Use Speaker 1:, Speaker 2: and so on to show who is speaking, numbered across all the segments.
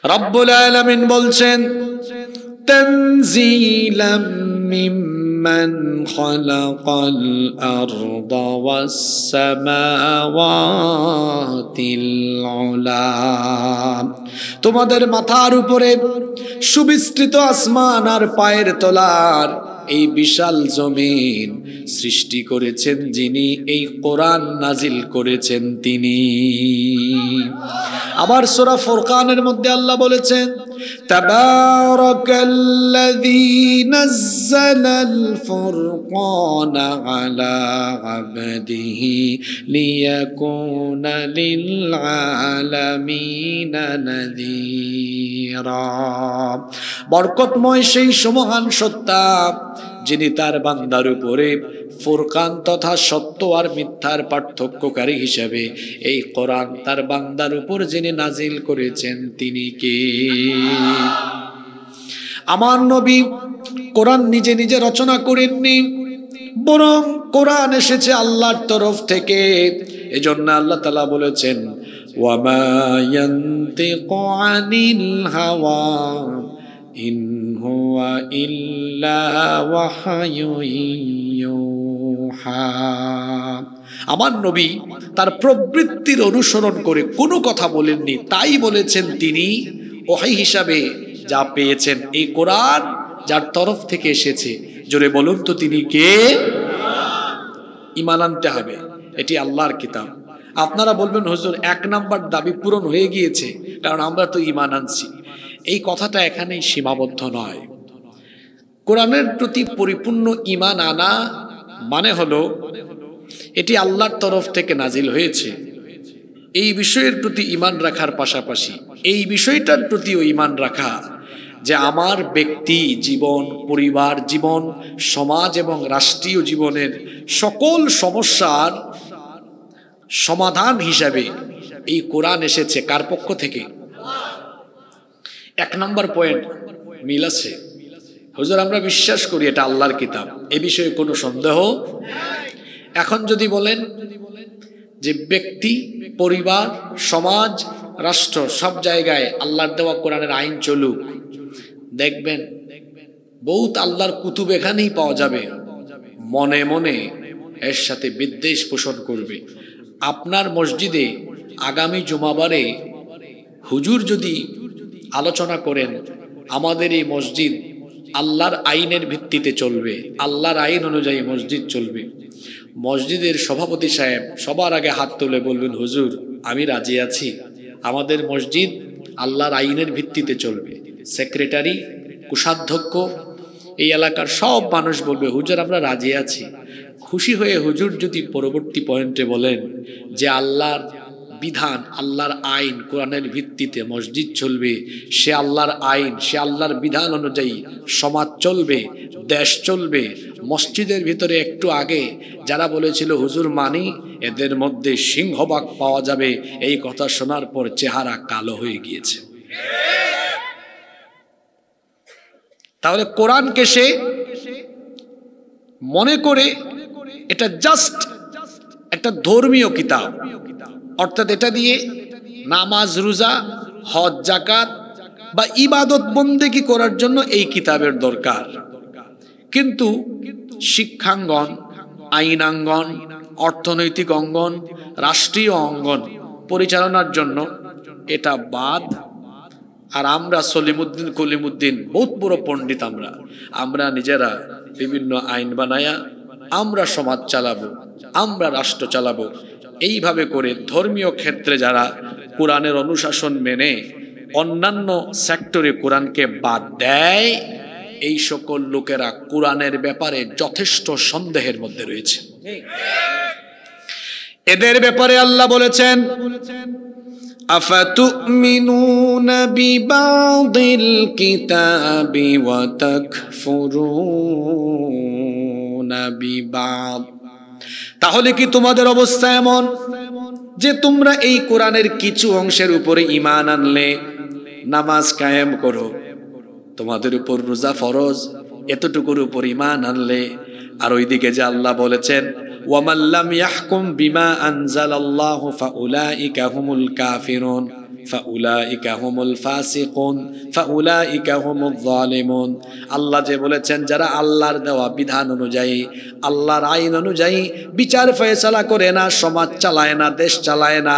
Speaker 1: রব্বুল আলামিন বলছেন তানজিলাম মিম্মান খালাকাল আরদা ওয়াস সামাওয়াতিল উলা। তোমাদের মাথার উপরে সুবিস্তৃত আসমান আর পায়ের তলার এই বিশাল জমিন সৃষ্টি করেছেন যিনি, এই কোরআন নাজিল করেছেন তিনি। আবার সূরা ফুরকানের মধ্যে আল্লাহ বলেছেন তাবারাকাল্লাযী নাযালাল ফুরকানা আলা আবদিহি লিয়াকুনা লিল আলামিনা নাযীরা। বরকতময় সেই সমহান সত্তা যিনি তার বান্দার উপরে ফুরকান তথা সত্য আর মিথ্যার পার্থক্যকারী হিসাবে এই কোরআন তার বান্দার উপর যিনি নাজিল করেছেন তিনি কে? আমার নবী কোরআন নিজে নিজে রচনা করেননি, বরং কোরআন এসেছে আল্লাহর তরফ থেকে। এজন্য আল্লাহ তাআলা বলেছেন ওয়ামা ইয়ানতিকু আনিল হাওয়া ইন হুয়া ইল্লা ওয়াহয়ুন ইউহা। আমার নবী তার প্রবৃত্তির অনুসরণ করে কোনো কথা বলেননি, তাই বলেছেন তিনি ওহী হিসাবে যা পেয়েছেন এই কোরআন যার তরফ থেকে এসেছে। জোরে বলুন তো তিনি কে? ঈমান আনতে হবে, এটি আল্লাহর কিতাব। আপনারা বলবেন হুজুর 1 নাম্বার দাবি পূরণ হয়ে গিয়েছে কারণ আমরা তো ঈমান আনছি। এই কথাটা এখানেই সীমাবদ্ধ নয়। কোরআনের প্রতি পরিপূর্ণ ঈমান আনা মানে হলো এটি আল্লাহর তরফ থেকে নাজিল হয়েছে, এই বিষয়ের প্রতি ঈমান রাখার পাশাপাশি এই বিষয়টার প্রতিও ঈমান রাখা যে আমার ব্যক্তি জীবন, পরিবার জীবন, সমাজ এবং রাষ্ট্রীয় জীবনের সকল সমস্যার সমাধান হিসাবে এই কোরআন এসেছে কার পক্ষ থেকে? 1 নম্বর পয়েন্ট মিল আছে। হুজুর আমরা বিশ্বাস করি এটা আল্লাহর কিতাব, এ বিষয়ে কোনো সন্দেহ নাই। এখন যদি বলেন যে ব্যক্তি, পরিবার, সমাজ, রাষ্ট্র সব জায়গায় আল্লাহর দেওয়া কোরআনের আইন চলুক, দেখবেন বহুত আল্লাহর কুতুব এখানেই পাওয়া যাবে, মনে মনে এর সাথে বিদ্বেষ পোষণ করবে। আপনার মসজিদে আগামী জুমাবারে হুজুর যদি আলোচনা করেন আমাদের এই মসজিদ আল্লাহর আইনের ভিত্তিতে চলবে, আল্লাহর আইন অনুযায়ী মসজিদ চলবে, মসজিদের সভাপতি সাহেব সবার আগে হাত তুলে বলবেন হুজুর আমি রাজি আছি, আমাদের মসজিদ আল্লাহর আইনের ভিত্তিতে চলবে। সেক্রেটারি, কোষাধ্যক্ষ, এই এলাকার সব মানুষ বলবে হুজুর আমরা রাজি আছি। খুশি হয়ে হুজুর যদি পরবর্তী পয়েন্টে বলেন যে আল্লাহর বিধান, আল্লাহর আইন, কোরআনের ভিত্তিতে মসজিদ চলবে, সে আল্লাহর আইন, সে আল্লাহর বিধান অনুযায়ী সমাজ চলবে, দেশ চলবে। মসজিদের ভিতরে একটু আগে যারা বলেছিল হুজুর মানি, এদের মধ্যে সিংহভাগ পাওয়া যাবে, এই কথা শোনার পর চেহারা কালো হয়ে গিয়েছে। তাহলে কোরআনকে সে মনে করে এটা জাস্ট একটা ধর্মীয় কিতাব, অর্থাৎ এটা দিয়ে নামাজ, রোজা, হজ, যাকাত বা ইবাদত বন্দেগী করার জন্য এই কিতাবের দরকার। কিন্তু শিক্ষাঙ্গন, আইনাঙ্গন, অর্থনৈতিক অঙ্গন, রাষ্ট্রীয় অঙ্গন পরিচালনার জন্য এটা বাদ। আর আমরা সলিমুদ্দিন কলিমুদ্দিন বহুত বড় পণ্ডিত, আমরা নিজেরা বিভিন্ন আইন বানায়া আমরা সমাজ চালাবো, আমরা রাষ্ট্র চালাবো, এইভাবে করে ধর্মীয় ক্ষেত্রে যারা কোরআনের অনুশাসন মেনে অন্যান্য সেক্টরে কোরআনকে বাদ দেয়, এই সকল লোকেরা কোরআনের ব্যাপারে যথেষ্ট সন্দেহের মধ্যে রয়েছে। এদের ব্যাপারে আল্লাহ বলেছেন আফাতুমিনুনা বিবাদিল কিতাবি ওয়া তাকফুরুনা বিবাদ। তাহলে কি তোমাদের অবস্থা এমন যে তোমরা এই কোরআনের কিছু অংশের উপরে ঈমান আনলে, নামাজ কায়েম করো, তোমাদের উপর রোজা ফরজ, এতটুকুর উপর ঈমান আনলে, আর ওইদিকে যে আল্লাহ বলেছেন ওয়ামাল্লাম ইয়াহকুম বিমা আনজালাল্লাহু ফাউলাইকা হুমুল কাফিরুন, ফাউলাইকা হুমুল ফাসিকুন ফাউলাইকা হুমুল যালিমুন। আল্লাহ যে বলেছেন যারা আল্লাহর দেওয়া বিধান অনুযায়ী, আল্লাহর আইন অনুযায়ী বিচার ফয়সালা করে না, সমাজ চালায় না, দেশ চালায় না,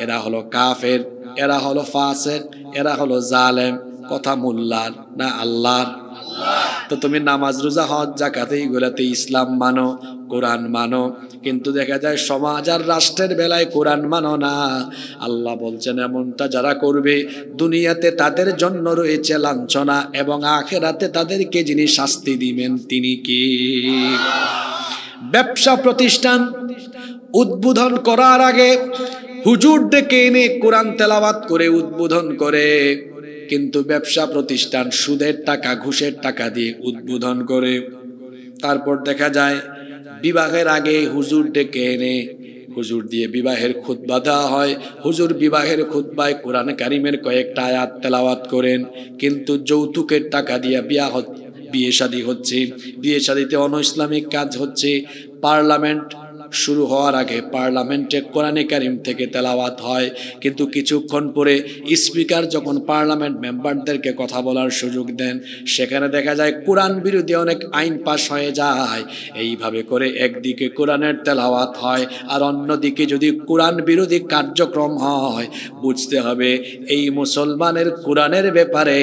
Speaker 1: এরা হলো কাফের, এরা হলো ফাসিক, এরা হলো জালেম। কথা মোল্লার না আল্লাহর? তো তুমি নামাজ রোজা হজ যাকাত এইগুলাতে ইসলাম মানো, কোরআন মানো, কিন্তু দেখা যায় সমাজ আর রাষ্ট্রের বেলায় কোরআন মানো না। আল্লাহ বলছেন এমনটা যারা করবে দুনিয়াতে তাদের জন্য রয়েছে লাঞ্ছনা এবং আখিরাতে তাদেরকে যিনি শাস্তি দিবেন তিনি কি? ব্যবসা প্রতিষ্ঠান উদ্বোধন করার আগে হুজুর ডেকে এনে কোরআন তেলাওয়াত করে উদ্বোধন করে, কিন্তু ব্যবসা প্রতিষ্ঠান সুদের টাকা ঘুষের টাকা দিয়ে উদ্বোধন করে। তারপর দেখা যায় বিবাহের আগে হুজুর ডেকে এনে হুজুর দিয়ে বিবাহের খুতবা দেওয়া হয়। হুজুর বিবাহের খুতবায় কোরআন কারিমের কয়েকটা আয়াত তেলাওয়াত করেন, কিন্তু যৌতুকের টাকা দিয়ে বিয়ে শাদী হচ্ছে, বিয়ে শাদীতে অনইসলামিক কাজ হচ্ছে। পার্লামেন্ট শুরু হওয়ার আগে পার্লামেন্টে কোরআনে কারিম থেকে তেলাওয়াত হয়, কিন্তু কিছুক্ষণ পরে স্পিকার যখন পার্লামেন্ট মেম্বারদেরকে কথা বলার সুযোগ দেন, সেখানে দেখা যায় কোরআন বিরোধী অনেক আইন পাশ হয়ে যায়। এইভাবে করে একদিকে কোরআনের তেলাওয়াত হয় আর অন্যদিকে যদি কোরআন বিরোধী কার্যক্রম হয়, বুঝতে হবে এই মুসলমানের কোরআনের ব্যাপারে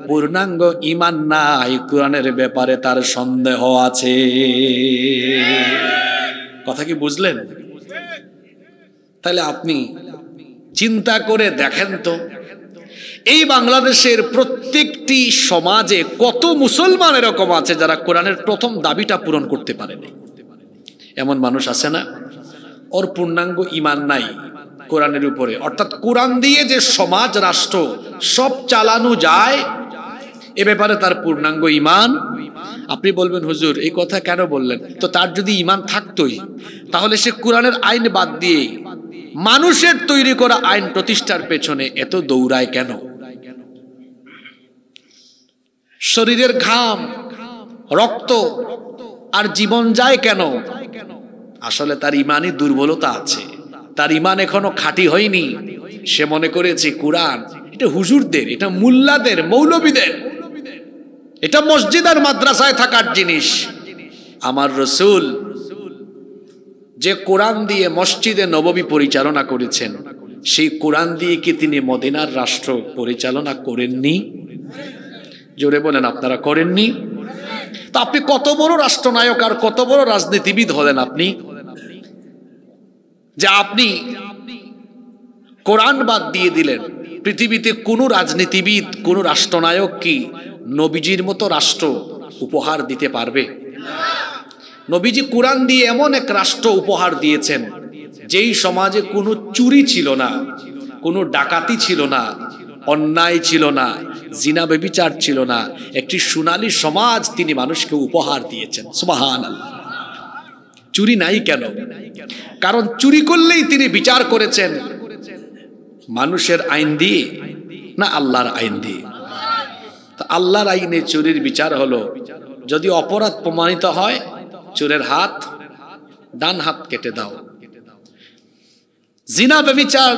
Speaker 1: পূর্ণাঙ্গ ঈমান নাই, কোরআনের ব্যাপারে তার সন্দেহ আছে। কথা কি বুঝলেন? তাহলে আপনি চিন্তা করে দেখেন তো, এই বাংলাদেশের প্রত্যেকটি সমাজে কত মুসলমান এরকম আছে যারা কোরআনের প্রথম দাবিটা পূরণ করতে পারেনি। এমন মানুষ আছে না? ওর পূর্ণাঙ্গ ঈমান নাই কোরআনের উপরে, অর্থাৎ কোরআন দিয়ে যে সমাজ রাষ্ট্র সব চালানো যায় এ ব্যাপারে তার পূর্ণাঙ্গ ঈমান। আপনি বলবেন হুজুর এই কথা কেন বললেন? তো তার যদি ঈমান থাকতোই তাহলে সে কোরআনের আইন বাদ দিয়ে মানুষের তৈরি করা আইন প্রতিষ্ঠার পেছনে এত দৌড়ায় কেন? শরীরের ঘাম রক্ত আর জীবন যায় কেন? আসলে তার ঈমানই দুর্বলতা আছে, তার ঈমান এখনো খাঁটি হয়নি। সে মনে করেছে কোরআন এটা হুজুরদের, এটা মুল্লাদের, মৌলবীদের, এটা মসজিদ আর মাদ্রাসায় থাকার জিনিস। আমার রাসূল যে কোরআন দিয়ে মসজিদে নববী পরিচালনা করেছেন, সেই কোরআন দিয়ে কি তিনি মদিনার রাষ্ট্র পরিচালনা করেননি? জোরে বলেন, আপনারা করেননি? তা আপনি কত বড় রাষ্ট্রনায়ক আর কত বড় রাজনীতিবিদ হলেন আপনি, যে আপনি কোরআন বাদ দিয়ে দিলেন? পৃথিবীতে কোনো রাজনীতিবিদ, কোনো রাষ্ট্রনায়ক কি নবীজির মতো রাষ্ট্র উপহার দিতে পারবে? নবীজি কোরআন দিয়ে এমন এক রাষ্ট্র উপহার দিয়েছেন যেই সমাজে কোনো চুরি ছিল না, কোনো ডাকাতি ছিল না, অন্যায় ছিল না, জিনা ব্যভিচার ছিল না। একটি সোনালী সমাজ তিনি মানুষকে উপহার দিয়েছেন। সুবহানাল্লাহ। চুরি নাই কেন? কারণ চুরি করলেই তিনি বিচার করেছেন মানুষের আইন দিয়ে না আল্লাহর আইন দিয়ে? আল্লাহর আইনে চুরির বিচার হলো, যদি অপরাধ প্রমাণিত হয় চোরের হাত, ডান হাত কেটে দাও। জিনা ব্যভিচার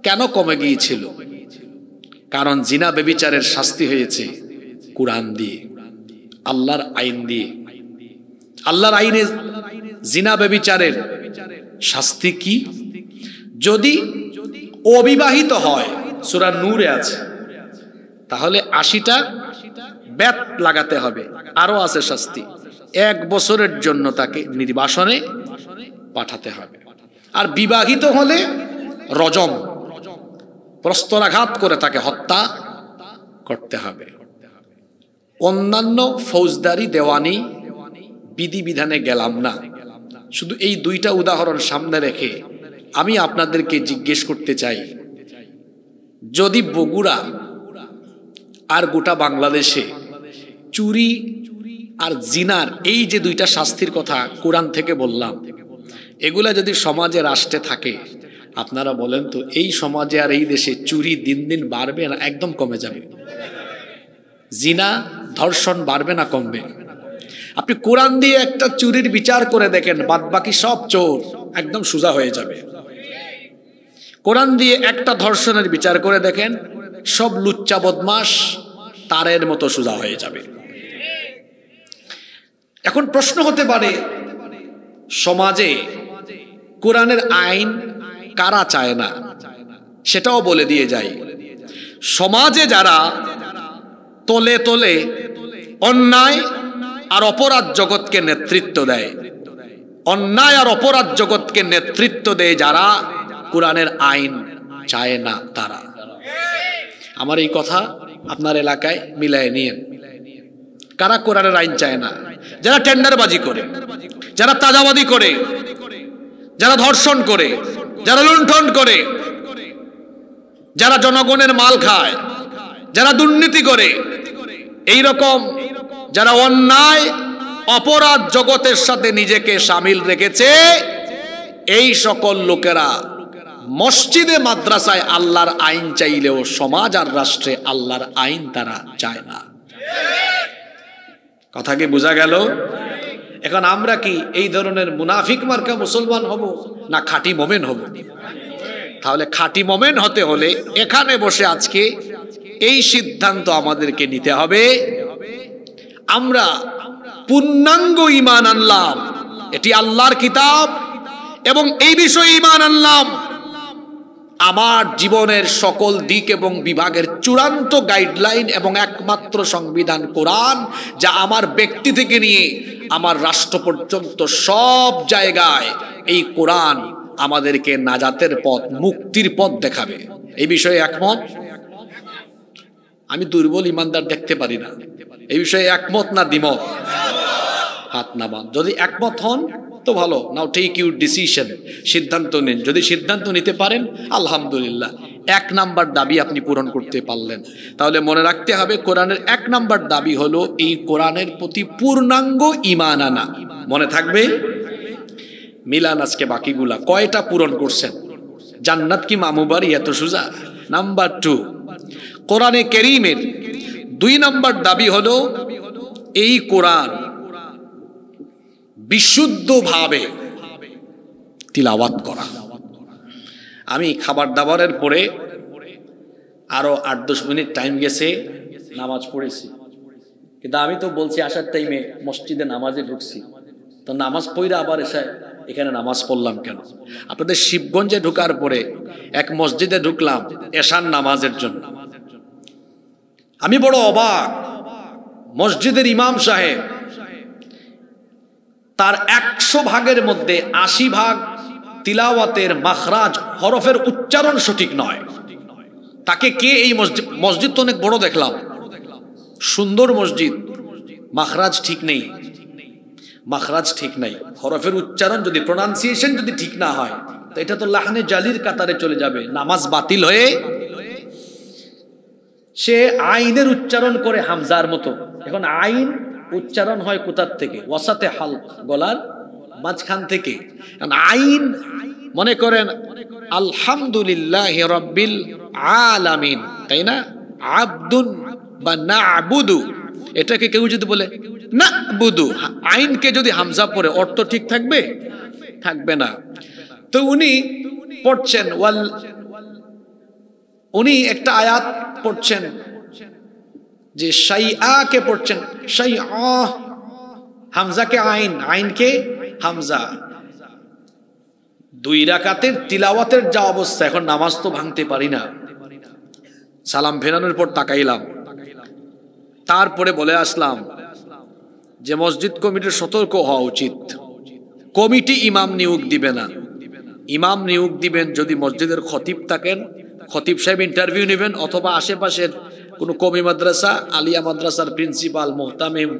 Speaker 1: কেন কমে গিয়েছিল? কারণ জিনা ব্যভিচারের শাস্তি হয়েছে কোরআন দিয়ে, আল্লাহর আইন দিয়ে। আল্লাহর আইনে জিনা ব্যভিচারের শাস্তি কি? যদি অবিবাহিত হয়, সূরা নূরে আছে, তাহলে 80টা বেত লাগাতে হবে। আরো আছে শাস্তি, 1 বছরের জন্য তাকে নির্বাসনে পাঠাতে হবে। আর বিবাহিত হলে রজম, প্রস্তরাঘাত করে তাকে হত্যা করতে হবে। অন্যান্য ফৌজদারি দেওয়ানি বিধিবিধানে গেলাম না, শুধু এই 2টা উদাহরণ সামনে রেখে আমি আপনাদেরকে জিজ্ঞেস করতে চাই, যদি বগুড়া আর গোটা বাংলাদেশে চুরি আর জিনার এই যে 2টা শাস্তির কথা কোরআন থেকে বললাম, এগুলা যদি সমাজে রাষ্ট্রে থাকে, আপনারা বলেন তো এই সমাজে আর এই দেশে চুরি দিন দিন বাড়বে না একদম কমে যাবে? জিনা ধর্ষণ বাড়বে না কমবে? আপনি কোরআন দিয়ে একটা চুরির বিচার করে দেখেন, বাদ বাকি সব চোর একদম সোজা হয়ে যাবে। কোরআন দিয়ে একটা ধর্ষণের বিচার করে দেখেন, সব লুচ্চা বদমাশ তারের মতো সোজা হয়ে যাবে। এখন প্রশ্ন হতে পারে, সমাজে কোরআনের আইন কারা চায় না, সেটাও বলে দিয়ে যাই। সমাজে যারা তলে তলে অন্যায় আর অপরাধ জগৎকে নেতৃত্ব দেয়, অন্যায় আর অপরাধ জগৎকে নেতৃত্ব দেয় যারা, কোরআনের আইন চায় না তারা। আমার এই কথা আপনার এলাকায় মিলাই নিয়েন। কারা কোরআনের আইন চায় না? যারা টেন্ডারবাজি করে, যারা তাজাবাদি করে, যারা ধর্ষণ করে, যারা লুণ্ঠন করে, যারা জনগণের মাল খায়, যারা দুর্নীতি করে, এই রকম যারা অন্যায় অপরাধ জগতের সাথে নিজেকে শামিল রেখেছে, এই সকল লোকেরা মসজিদে মাদ্রাসায় আল্লাহর আইন চাইলেও সমাজ আর রাষ্ট্রে আল্লাহর আইন তারা চায় না। কথা কি বোঝা গেল? এখন আমরা কি এই ধরনের মুনাফিক মার্কা মুসলমান হব না খাঁটি মোমেন হব? তাহলে খাঁটি মোমেন হতে হলে এখানে বসে আজকে এই সিদ্ধান্ত আমাদেরকে নিতে হবে, আমরা পূর্ণাঙ্গ ঈমান আনলাম, এটি আল্লাহর কিতাব, এবং এই বিষয়ে ঈমান আনলাম আমার জীবনের সকল দিক এবং বিভাগের চূড়ান্ত গাইডলাইন এবং একমাত্র সংবিধান কোরআন, যা আমার ব্যক্তি থেকে নিয়ে আমার রাষ্ট্র পর্যন্ত সব জায়গায় এই কোরআন আমাদেরকে নাজাতের পথ, মুক্তির পথ দেখাবে। এই বিষয়ে একমত? আমি দুর্বল ইমানদার দেখতে পারি না। এই বিষয়ে একমত না দ্বিমত? হাত নামান যদি একমত হন তো ভালো, নাও টেক ইউর ডিসিশন, সিদ্ধান্ত নিন। যদি সিদ্ধান্ত নিতে পারেন আলহামদুলিল্লাহ, 1 নাম্বার দাবি আপনি পূরণ করতে পারলেন। তাহলে মনে রাখতে হবে, কোরআনের 1 নাম্বার দাবি হলো এই কোরআনের প্রতি পূর্ণাঙ্গ ঈমান আনা। মনে থাকবে? মিলান আজকে বাকিগুলা কয়টা পূরণ করছেন? জান্নাত কি মামুবাড়ি এত সোজা? নাম্বার 2, কোরআনে কারীমের 2 নাম্বার দাবি হলো এই কোরআন বিশুদ্ধভাবে তিলাওয়াত করা। আমি খাবার দাবারের পরে আরো 8-10 মিনিট টাইম গেছে, নামাজ পড়েছি, কিন্তু আমি তো বলছি আসার টাইমে মসজিদে নামাজে ঢুকছি, তো নামাজ পড়ে আবার এসে এখানে নামাজ পড়লাম কেন? আপনাদের শিবগঞ্জে ঢোকার পরে এক মসজিদে ঢুকলাম এশার নামাজের জন্য। আমি বড় অবাক, মসজিদের ইমাম সাহেব তার 100 ভাগের মধ্যে 80 ভাগ তিলাওয়াতের মাখরাজ, হরফের উচ্চারণ সঠিক নয়। তাকে কে এই মসজিদ তো অনেক বড় দেখলাম, সুন্দর মসজিদ, মাখরাজ ঠিক নেই, মাখরাজ ঠিক নাই, হরফের উচ্চারণ যদি, প্রোনাউন্সিয়েশন যদি ঠিক না হয় তো এটা তো লাহনে জালির কাতারে চলে যাবে, নামাজ বাতিল হয়ে। সে আইনের উচ্চারণ করে হামজার মতো। এখন আইন উচ্চারণ হয় কোথার থেকে? ওয়াসাতে হালক, গলার মাঝখান থেকে। আইন মনে করেন আলহামদুলিল্লাহি রাব্বিল আলামিন, তাই না? আব্দুন বা না'বুদু, এটাকে কেউ যদি বলে না'বুদু, আইনকে যদি হামজা পড়ে অর্থ ঠিক থাকবে? থাকবে না। তো উনি পড়ছেন উনি একটা আয়াত পড়ছেন যে শাইআকে পড়ছেন, শাইআ, হামজাকে আইন, আইনকে হামজা। 2 রাকাতের তিলাওয়াতের যা অবস্থা, এখন নামাজ তো ভাঙতে পারি না। সালাম ফেরানোর পর তাকাইলাম, তারপরে বলে আসলাম যে মসজিদ কমিটির সতর্ক হওয়া উচিত। কমিটি ইমাম নিয়োগ দিবে না, ইমাম নিয়োগ দিবেন যদি মসজিদের খতিব থাকেন, খতিব সাহেব ইন্টারভিউ নেবেন, অথবা আশেপাশের কোনো কমি মাদ্রাসা, আলিয়া মাদ্রাসার প্রিন্সিপাল, মুহতামিম,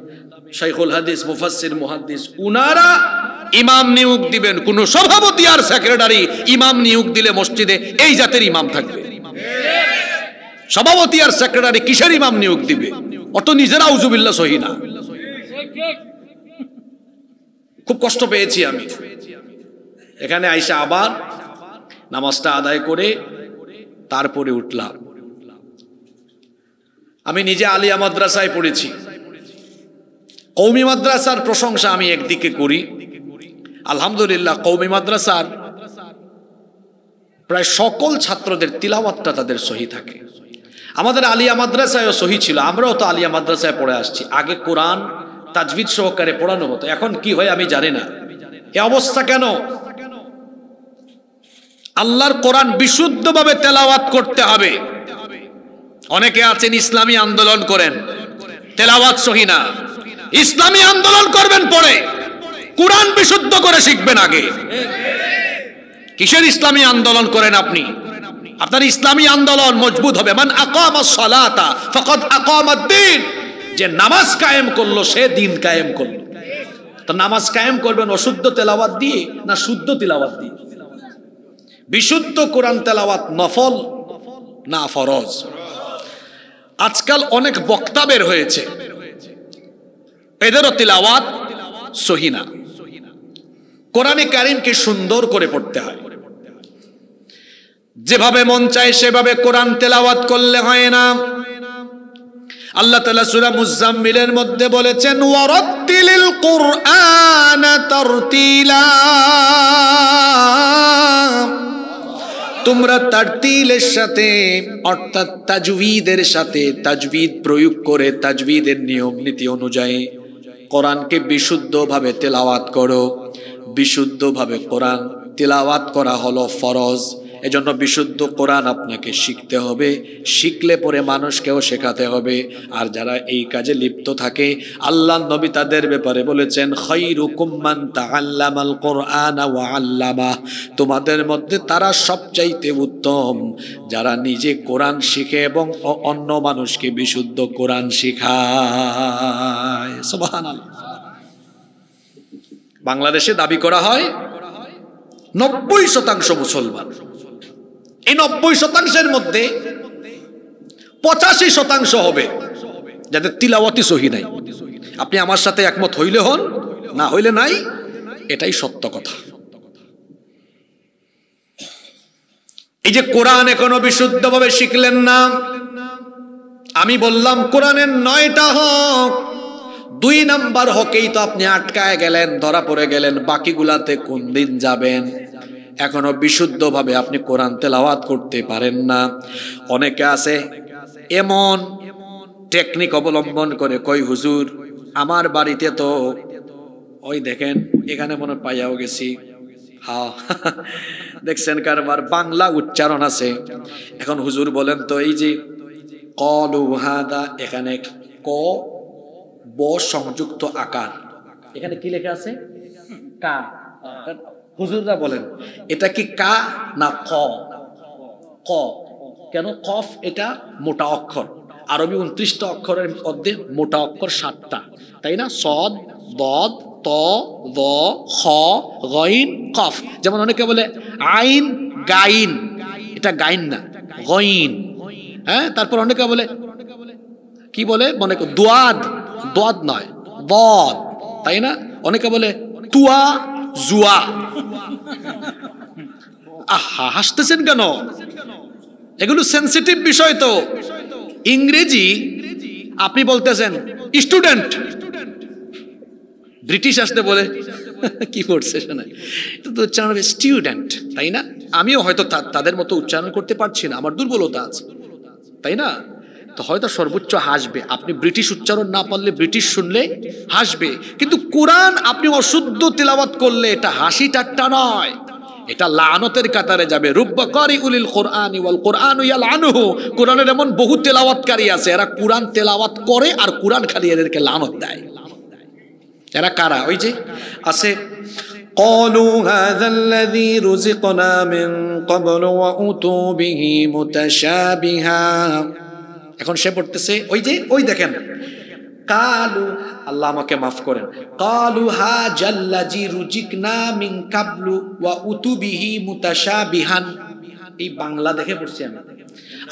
Speaker 1: শাইখুল হাদিস, মুফাসসির, মুহাদ্দিস, উনারা ইমাম নিয়োগ দিবেন। কোন সভাপতি আর সেক্রেটারি ইমাম নিয়োগ দিলে মসজিদে এই জাতের ইমাম থাকবে। সভাপতি আর সেক্রেটারি কিসের ইমাম নিয়োগ দিবে? অত নিজেরা আউযুবিল্লাহ সহি না। খুব কষ্ট পেয়েছি আমি। এখানে আইসা আবার নামাজটা আদায় করে তারপরে উঠলাম। আমি নিজে আলিয়া মাদ্রাসায় পড়েছি। কওমি মাদ্রাসার প্রশংসা আমি একদিকে করি, আলহামদুলিল্লাহ কওমি মাদ্রাসার প্রায় সকল ছাত্রদের তিলাওয়াতটা তাদের সহি থাকে। আমাদের আলিয়া মাদ্রাসায়ও সহি ছিল, আমরাও তো আলিয়া মাদ্রাসায় পড়ে আসছি। আগে কোরআন তাজবিদ সহকারে পড়ানো হতো, এখন কি হয় আমি জানি না। এ অবস্থা কেন? আল্লাহর কোরআন বিশুদ্ধভাবে তেলাওয়াত করতে হবে। অনেকে আছেন ইসলামী আন্দোলন করেন, তেলাওয়াত সহি না। ইসলামী আন্দোলন করবেন পরে, কোরআন বিশুদ্ধ করে শিখবেন আগে। কিসের ইসলামী আন্দোলন করেন আপনি? আপনার ইসলামী আন্দোলন মজবুত হবে। মান আকামাস সালাতা ফাকাদ আকামাদ-দ্বীন, যে নামাজ কায়েম করলো সে দিন কায়েম করলো। তো নামাজ কায়েম করবেন অশুদ্ধ তেলাওয়াত দিয়ে না শুদ্ধ তেলাওয়াত দিয়ে? বিশুদ্ধ কোরআন তেলাওয়াত নফল না ফরজ? আজকাল অনেক বক্তা বের হয়েছে, এদেরও তিলাওয়াত সহি না। কোরআনে কারীমকে সুন্দর করে পড়তে হয়, যেভাবে মন চায় সেভাবে কোরআন তেলাওয়াত করলে হয় না। আল্লাহ তাআলা সূরা মুজাম্মিলের মধ্যে বলেছেন, ওয়ারাত্তিলিল কুরআনা তারতিলা, তোমরা তারতিলের সাথে অর্থাৎ তাজউইদের সাথে তাজউইদ প্রয়োগ করে তাজউইদের নিয়ম নীতি অনুযায়ী কোরআনকে বিশুদ্ধভাবে তেলাওয়াত করো। বিশুদ্ধভাবে কোরআন তেলাওয়াত করা হলো ফরজ। এজন্য বিশুদ্ধ কোরআন আপনাকে শিখতে হবে, শিখলে পরে মানুষকেও শেখাতে হবে। আর যারা এই কাজে লিপ্ত থাকে, আল্লাহর নবী তাদের ব্যাপারে বলেছেন, খায়রুকুম মান তাআল্লামাল কুরআনা ওয়া আল্লামাহ, তোমাদের মধ্যে তারা সবচাইতে উত্তম যারা নিজে কোরআন শিখে এবং অন্য মানুষকে বিশুদ্ধ কোরআন শেখায়। সুবহানাল্লাহ। বাংলাদেশে দাবি করা হয় 90% মুসলমান। এই 90%-এর মধ্যে 85% হবে যাদের তিলাওয়াতই সহি নাই। আপনি আমার সাথে একমত হইলে হন, না হইলে নাই, এটাই সত্য কথা। এই যে কোরআন এখনো বিশুদ্ধভাবে শিখলেন না, আমি বললাম কোরআনের 9টা হক, 2 নাম্বার হকেই তো আপনি আটকায় গেলেন, ধরা পড়ে গেলেন। বাকিগুলাতে কোন দিন যাবেন? এখনো বিশুদ্ধভাবে আপনি কোরআন তেলাওয়াত করতে পারেন না। অনেকে আছে এমন টেকনিক অবলম্বন করে, কই হুজুর আমার বাড়িতে তো ওই দেখেন এখানে মনে পাইয়াও গেছি, হ্যাঁ দেখছেন কারবার বাংলা উচ্চারণ আছে। এখন হুজুর বলেন তো, এই যে কলু হাদা, এখানে ক ব সংযুক্ত আকার, এখানে কি লেখা আছে? কা। হুজুররা বলেন এটা কি কা না ক? ক। কেন? কফ এটা মোটা অক্ষর, আরবি 29টা অক্ষরের মধ্যে মোটা অক্ষর 7টা, তাই না? সদ, দদ, ত, দ, খ, গইন, কফ। যেমন অনেকে বলে আইন গাইন, এটা গাইন না, গইন। হ্যাঁ, তারপর অনেকে বলে কি বলে, মনে কর দোয়াদ, দোয়াদ নয় বদ, তাই না? অনেকে বলে তুয়া জুয়া। আহা, হাসতেছেন কেন? এগুলো সেনসিটিভ বিষয় তো। ইংরেজি আপনি বলতেছেন স্টুডেন্ট, ব্রিটিশ আসতে বলে কি পড়ছে শোনা, এটা তো উচ্চারণ হবে স্টুডেন্ট, তাই না? আমিও হয়তো তাদের মতো উচ্চারণ করতে পারছি না, আমার দুর্বলতা আছে, তাই না? তো হয়তো সর্বোচ্চ হাসবে। আপনি ব্রিটিশ উচ্চারণ না পারলে ব্রিটিশ শুনলে হাসবে, কিন্তু কোরআন আপনি অশুদ্ধ তিলাওয়াত করলে এটা হাসি ঠাট্টা নয়, এটা লানতের কাতারে যাবে। রুব্বা কারিউলিল কুরআনি ওয়াল কুরআনু ইয়ালআনুহু, কোরআনের এমন বহু তেলাওয়াতকারী আছে, এরা কোরআন তেলাওয়াত করে আর কোরআন খালি এদেরকে লানত দেয়। এরা কারা? ওই যে আছে ক্বালু হাযাল্লাযী রুযিকনা মিন ক্বাবলু ওয়া উতু বিহি মুতাশাবিহা। এখন সে পড়তেছে ওই যে ওই দেখেন কালু, আল্লাহ আমাকে মাফ করেন, কালু হাযাল্লাযী রুযিকনা মিন ক্বাবলু ওয়া উতু বিহি মুতাশাবিহান। এই বাংলা দেখে পড়ছি আমি।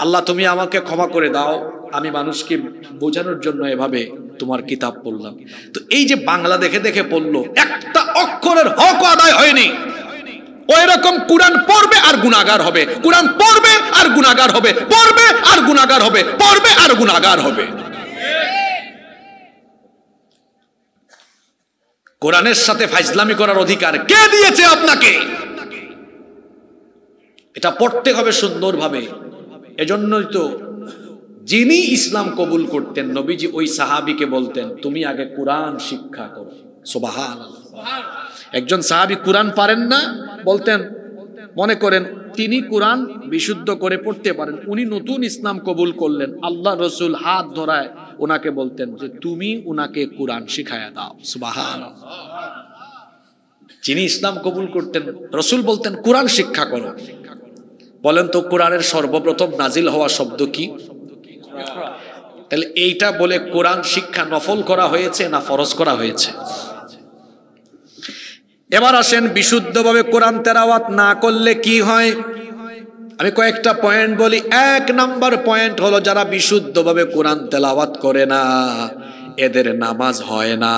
Speaker 1: আল্লাহ তুমি আমাকে ক্ষমা করে দাও, আমি মানুষকে বোঝানোর জন্য এভাবে তোমার কিতাব পড়লাম। তো এই যে বাংলা দেখে দেখে পড়লো, একটা অক্ষরের হক আদায় হয়নি। ওই রকম কোরআন পড়বে আর গুনাহগার হবে, কোরআন পড়বে আর গুনাহগার হবে, পড়বে আর গুনাহগার হবে, পড়বে আর গুনাহগার হবে। কোরআনের সাথে ফাইজলামি করার অধিকার কে দিয়েছে আপনাকে? এটা পড়তে হবে সুন্দরভাবে। এজন্যই তো যিনি ইসলাম কবুল করতেন নবীজি ওই সাহাবীকে বলতেন তুমি আগে কোরআন শিক্ষা করো। সুবহানাল্লাহ। একজন সাহাবী কোরআন পারেন না, বলতেন, মনে করেন তিনি কোরআন বিশুদ্ধ করে পড়তে পারেন, উনি নতুন ইসলাম কবুল করলেন, আল্লাহ রসুল হাত ধরায় ওনাকে বলতেন যে তুমি উনাকে কোরআন শিখায়া দাও। সুবহানাল্লাহ। যিনি ইসলাম কবুল করতেন রসুল বলতেন কোরআন শিক্ষা করো। বলেন তো কোরআনের সর্বপ্রথম নাজিল হওয়া শব্দ কি? তাহলে এইটা বলে কোরআন শিক্ষা নফল করা হয়েছে না ফরজ করা হয়েছে? এবার আসেন বিশুদ্ধভাবে কোরআন তেলাওয়াত না করলে কি হয়। আমি কয়েকটা পয়েন্ট বলি। 1 নাম্বার পয়েন্ট হলো যারা বিশুদ্ধভাবে কোরআন তেলাওয়াত করে না এদের নামাজ হয় না,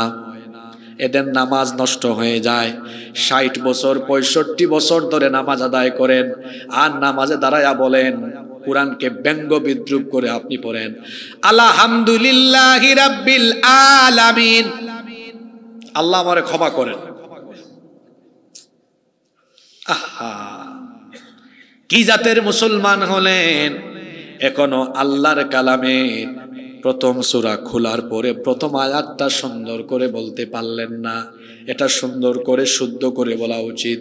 Speaker 1: এদের নামাজ নষ্ট হয়ে যায়। 60 বছর 65 বছর ধরে নামাজ আদায় করেন আর নামাজে দাঁড়ায়া বলেন, কোরআনকে ব্যঙ্গ বিদ্রুপ করে আপনি পড়েন আলহামদুলিল্লাহি রাব্বিল আলামিন, আল্লাহ আমারে ক্ষমা করেন। আহা, কি জাতের মুসলমান হলেন! এখনো আল্লাহর কালামের প্রথম সূরা খোলার পরে প্রথম আয়াতটা সুন্দর করে বলতে পারলেন না। এটা সুন্দর করে শুদ্ধ করে বলা উচিত।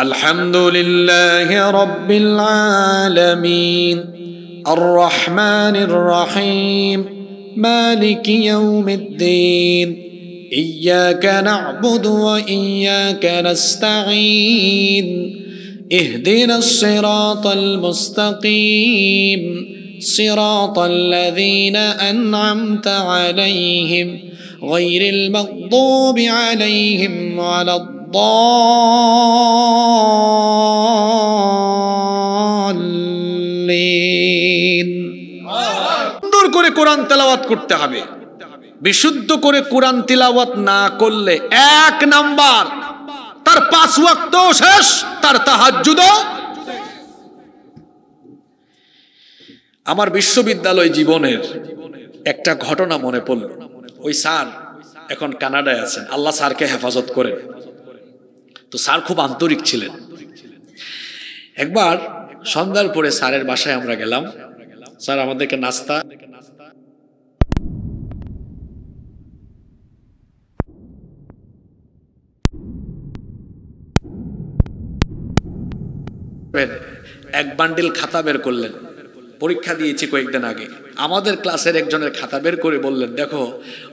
Speaker 1: আলহামদুলিল্লাহি রাব্বিল আলামিন আর রহমানির রহিম মালিকি ইয়াউমিদ্দিন ইয়্যাকা না'বুদু ওয়া ইয়্যাকা নাস্তাঈন ইহদিনাস সিরাতাল মুস্তাকিম সিরাতাল লাযীনা আন'আমতা আলাইহিম গায়রিল মাগদুবি আলাইহিম ওয়ালাদ-দাল্লিন। সুন্দর করে কোরআন তেলাওয়াত করতে হবে। বিশুদ্ধ করে কোরআন তিলাওয়াত না করলে 1 নাম্বার তার 5 ওয়াক্ত শেষ, তার তাহাজ্জুদও। আমার বিশ্ববিদ্যালয় জীবনের একটা ঘটনা মনে পড়ল। ওই স্যার এখন কানাডায় আছেন, আল্লাহ স্যারকে হেফাজত করেন। তো স্যার খুব আন্তরিক ছিলেন। একবার সন্ধ্যার পরে স্যারের বাসায় আমরা গেলাম। স্যার আমাদেরকে নাস্তা এক বান্ডিল খাতা বের করলেন। পরীক্ষা দিয়েছি কয়েকদিন আগে। আমাদের ক্লাসের একজনের খাতা বের করে বললেন, দেখো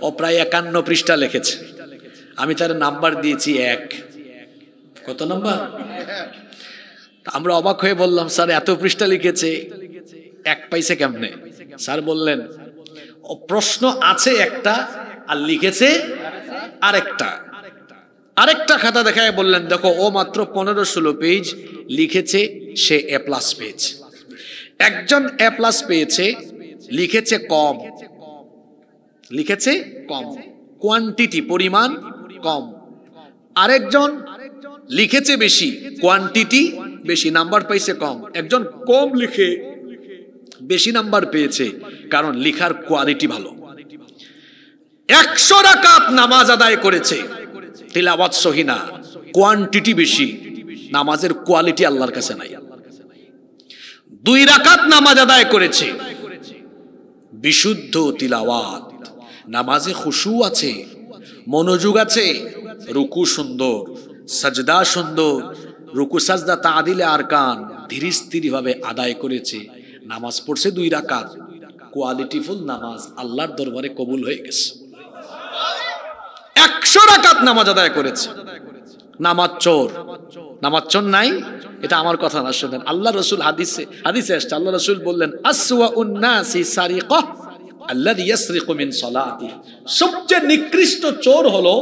Speaker 1: ও প্রায় 51 পৃষ্ঠা লিখেছে। আমি তার নাম্বার দিয়েছি 1। কত নাম্বার? আমরা অবাক হয়ে বললাম, স্যার এত পৃষ্ঠা লিখেছে 1 পাইছে কেমনে? স্যার বললেন, ও প্রশ্ন আছে একটা আর লিখেছে আরেকটা। আরেকটা খাতা দেখায় বললেন, দেখো ও মাত্র 15-16 পেজ লিখেছে, সে A+ পেজ। একজন A+ পেয়েছে, লিখেছে কম, লিখেছে কম, কোয়ান্টিটি পরিমাণ কম। আরেকজন লিখেছে বেশি, কোয়ান্টিটি বেশি, নাম্বার পাইছে কম। একজন কম লিখে বেশি নাম্বার পেয়েছে, কারণ লিখার কোয়ালিটি ভালো। 100 রাকাত নামাজ আদায় করেছে, তিলাওয়াত সহি না, কোয়ান্টিটি বেশি, নামাজের কোয়ালিটি আল্লাহর কাছে নাই। 2 রাকাত নামাজ আদায় করেছে, বিশুদ্ধ তিলাওয়াত, নামাজে খুশু আছে, মনোযোগ আছে, রুকু সুন্দর, সাজদা সুন্দর, রুকু সাজদা তাআদিলে আরকান ধীরে স্থির ভাবে আদায় করেছে। নামাজ পড়ছে 2 রাকাত, কোয়ালিটিফুল নামাজ, আল্লাহর দরবারে কবুল হয়ে গেছে। 100 রাকাত নামাজ আদায় করেছে। নামাজ চোর, নামাজ চোর নাই, এটা আমার কথা না, শুনেন। আল্লাহ রাসূল হাদিসে আসছে, আল্লাহ রাসূল বললেন, আসওয়াউন নাসি সারিকাহ আল্লাযী ইয়াসরিকু মিন সালাতিহি। সবচেয়ে নিকৃষ্ট চোর হলো